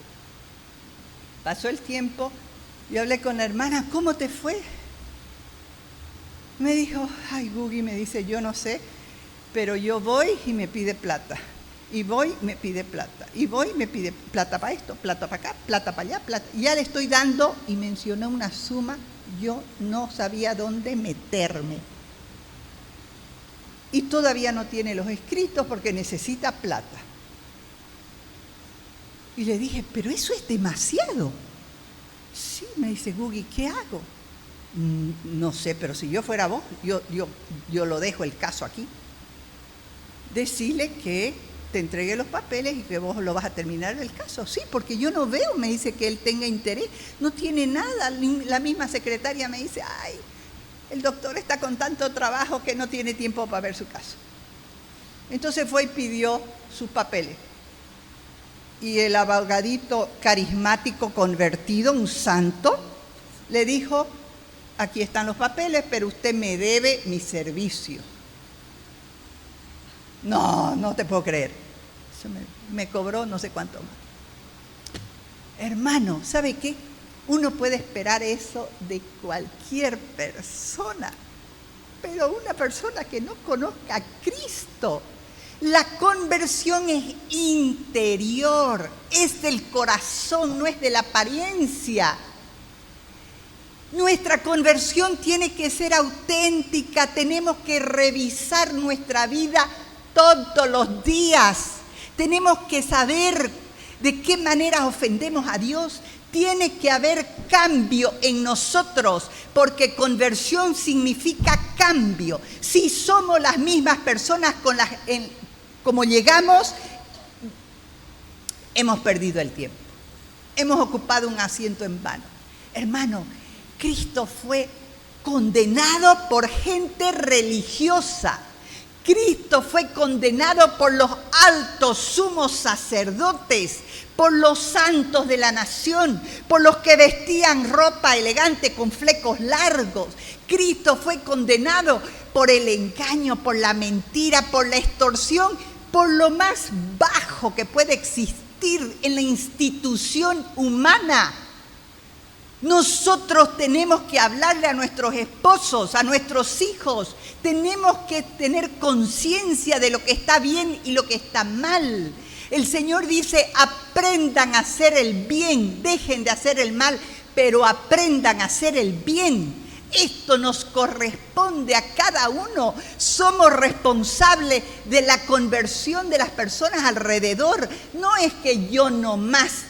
Pasó el tiempo, yo hablé con la hermana, ¿cómo te fue? Me dijo, ay, Gugi, me dice, yo no sé, pero yo voy y me pide plata. Y voy, me pide plata. Y voy, me pide plata para esto, plata para acá, plata para allá, plata. Y ya le estoy dando, y mencionó una suma, yo no sabía dónde meterme. Y todavía no tiene los escritos porque necesita plata. Y le dije, pero eso es demasiado. Sí, me dice, Gugi, ¿qué hago? No sé, pero si yo fuera vos, yo lo dejo el caso aquí. Decile que te entregue los papeles y que vos lo vas a terminar el caso. Sí, porque yo no veo, me dice, que él tenga interés. No tiene nada. La misma secretaria me dice, ay, el doctor está con tanto trabajo que no tiene tiempo para ver su caso. Entonces fue y pidió sus papeles. Y el abogadito carismático convertido, un santo, le dijo, aquí están los papeles, pero usted me debe mi servicio. No te puedo creer. Eso me cobró no sé cuánto más. Hermano, ¿sabe qué? Uno puede esperar eso de cualquier persona, pero una persona que no conozca a Cristo. La conversión es interior, es del corazón, no es de la apariencia. Nuestra conversión tiene que ser auténtica, tenemos que revisar nuestra vida todos los días. Tenemos que saber de qué manera ofendemos a Dios. Tiene que haber cambio en nosotros, porque conversión significa cambio. Si somos las mismas personas como llegamos, hemos perdido el tiempo. Hemos ocupado un asiento en vano. Hermano, Cristo fue condenado por gente religiosa. Cristo fue condenado por los altos sumos sacerdotes, por los santos de la nación, por los que vestían ropa elegante con flecos largos. Cristo fue condenado por el engaño, por la mentira, por la extorsión, por lo más bajo que puede existir en la institución humana. Nosotros tenemos que hablarle a nuestros esposos, a nuestros hijos. Tenemos que tener conciencia de lo que está bien y lo que está mal. El Señor dice, aprendan a hacer el bien, dejen de hacer el mal, pero aprendan a hacer el bien. Esto nos corresponde a cada uno. Somos responsables de la conversión de las personas alrededor. No es que yo nomás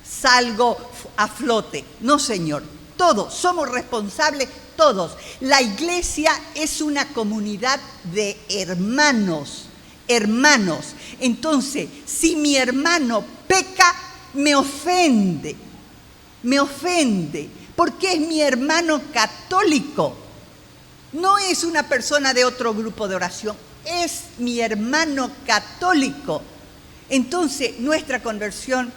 salgo a flote. No, Señor. Todos somos responsables, todos. La iglesia es una comunidad de hermanos. Hermanos. Entonces, si mi hermano peca, me ofende. Me ofende. Porque es mi hermano católico. No es una persona de otro grupo de oración. Es mi hermano católico. Entonces, nuestra conversión...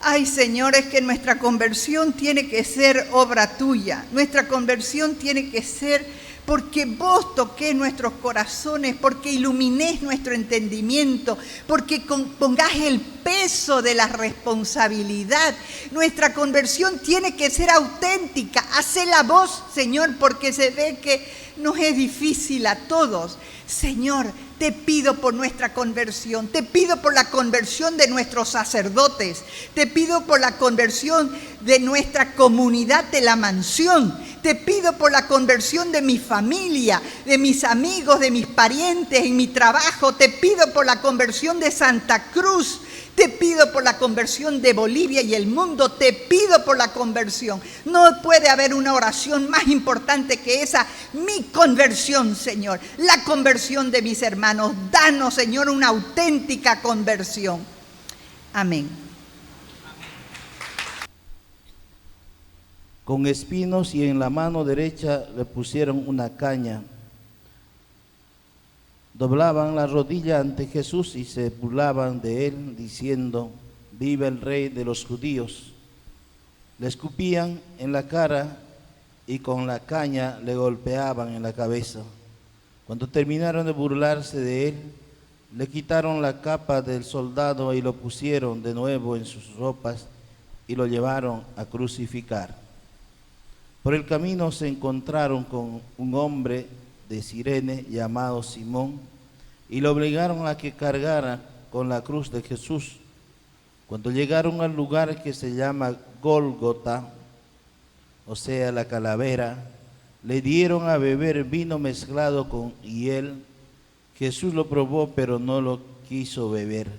Ay, Señor, es que nuestra conversión tiene que ser obra tuya. Nuestra conversión tiene que ser porque vos toqués nuestros corazones, porque iluminés nuestro entendimiento, porque pongas el peso de la responsabilidad. Nuestra conversión tiene que ser auténtica. Hacela vos, Señor, porque se ve que nos es difícil a todos. Señor, te pido por nuestra conversión, te pido por la conversión de nuestros sacerdotes, te pido por la conversión de nuestra comunidad de la mansión, te pido por la conversión de mi familia, de mis amigos, de mis parientes, en mi trabajo, te pido por la conversión de Santa Cruz, te pido por la conversión de Bolivia y el mundo, te pido por la conversión. No puede haber una oración más importante que esa, mi conversión, Señor, la conversión de mis hermanos. Danos, Señor, una auténtica conversión. Amén. Con espinos y en la mano derecha le pusieron una caña. Doblaban la rodilla ante Jesús y se burlaban de él, diciendo, viva el Rey de los judíos. Le escupían en la cara y con la caña le golpeaban en la cabeza. Cuando terminaron de burlarse de él, le quitaron la capa del soldado y lo pusieron de nuevo en sus ropas y lo llevaron a crucificar. Por el camino se encontraron con un hombre de Cirene llamado Simón y lo obligaron a que cargara con la cruz de Jesús. Cuando llegaron al lugar que se llama Gólgota, o sea, la calavera, le dieron a beber vino mezclado con hiel. Jesús lo probó, pero no lo quiso beber.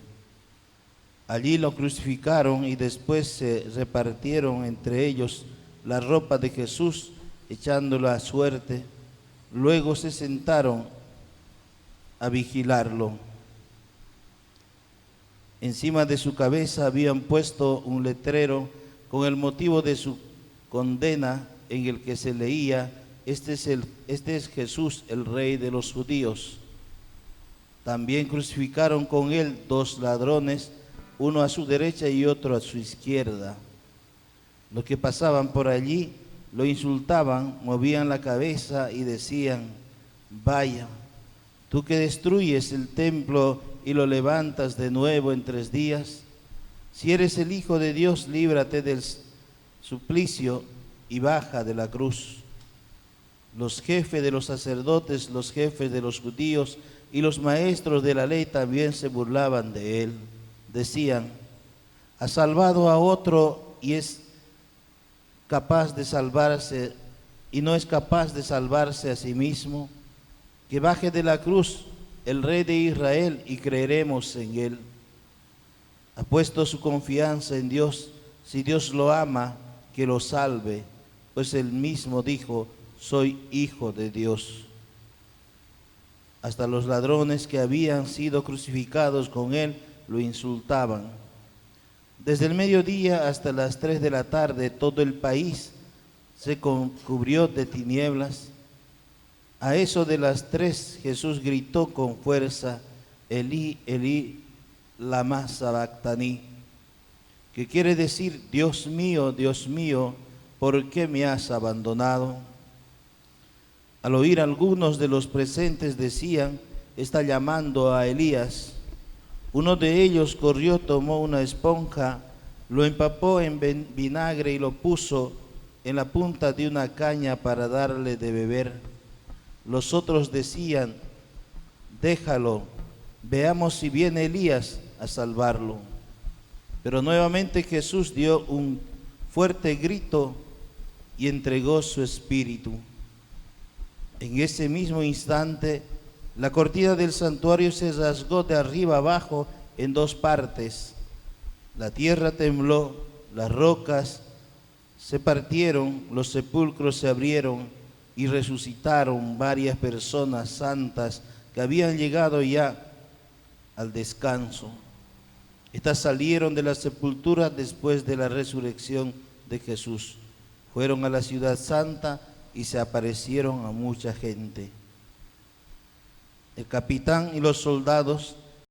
Allí lo crucificaron y después se repartieron entre ellos la ropa de Jesús, echándola a suerte. Luego se sentaron a vigilarlo. Encima de su cabeza habían puesto un letrero con el motivo de su condena, en el que se leía, este es Jesús, el Rey de los judíos. También crucificaron con él 2 ladrones, uno a su derecha y otro a su izquierda. Los que pasaban por allí lo insultaban, movían la cabeza y decían, vaya, tú que destruyes el templo y lo levantas de nuevo en 3 días, si eres el Hijo de Dios, líbrate del suplicio y baja de la cruz. Los jefes de los sacerdotes, los jefes de los judíos y los maestros de la ley también se burlaban de él. Decían, ha salvado a otro y es capaz de salvarse, y no es capaz de salvarse a sí mismo. Que baje de la cruz el Rey de Israel, y creeremos en Él. Ha puesto su confianza en Dios. Si Dios lo ama, que lo salve, pues Él mismo dijo: soy hijo de Dios. Hasta los ladrones que habían sido crucificados con Él lo insultaban. Desde el mediodía hasta las 3 de la tarde, todo el país se cubrió de tinieblas. A eso de las 3, Jesús gritó con fuerza: Elí, Elí, lama sabactani, que quiere decir: Dios mío, ¿por qué me has abandonado? Al oír, algunos de los presentes decían: está llamando a Elías. Uno de ellos corrió, tomó una esponja, lo empapó en vinagre y lo puso en la punta de una caña para darle de beber. Los otros decían: déjalo, veamos si viene Elías a salvarlo. Pero nuevamente Jesús dio un fuerte grito y entregó su espíritu. En ese mismo instante, la cortina del santuario se rasgó de arriba abajo en 2 partes. La tierra tembló, las rocas se partieron, los sepulcros se abrieron y resucitaron varias personas santas que habían llegado ya al descanso. Estas salieron de la sepultura después de la resurrección de Jesús. Fueron a la ciudad santa y se aparecieron a mucha gente. El capitán y los soldados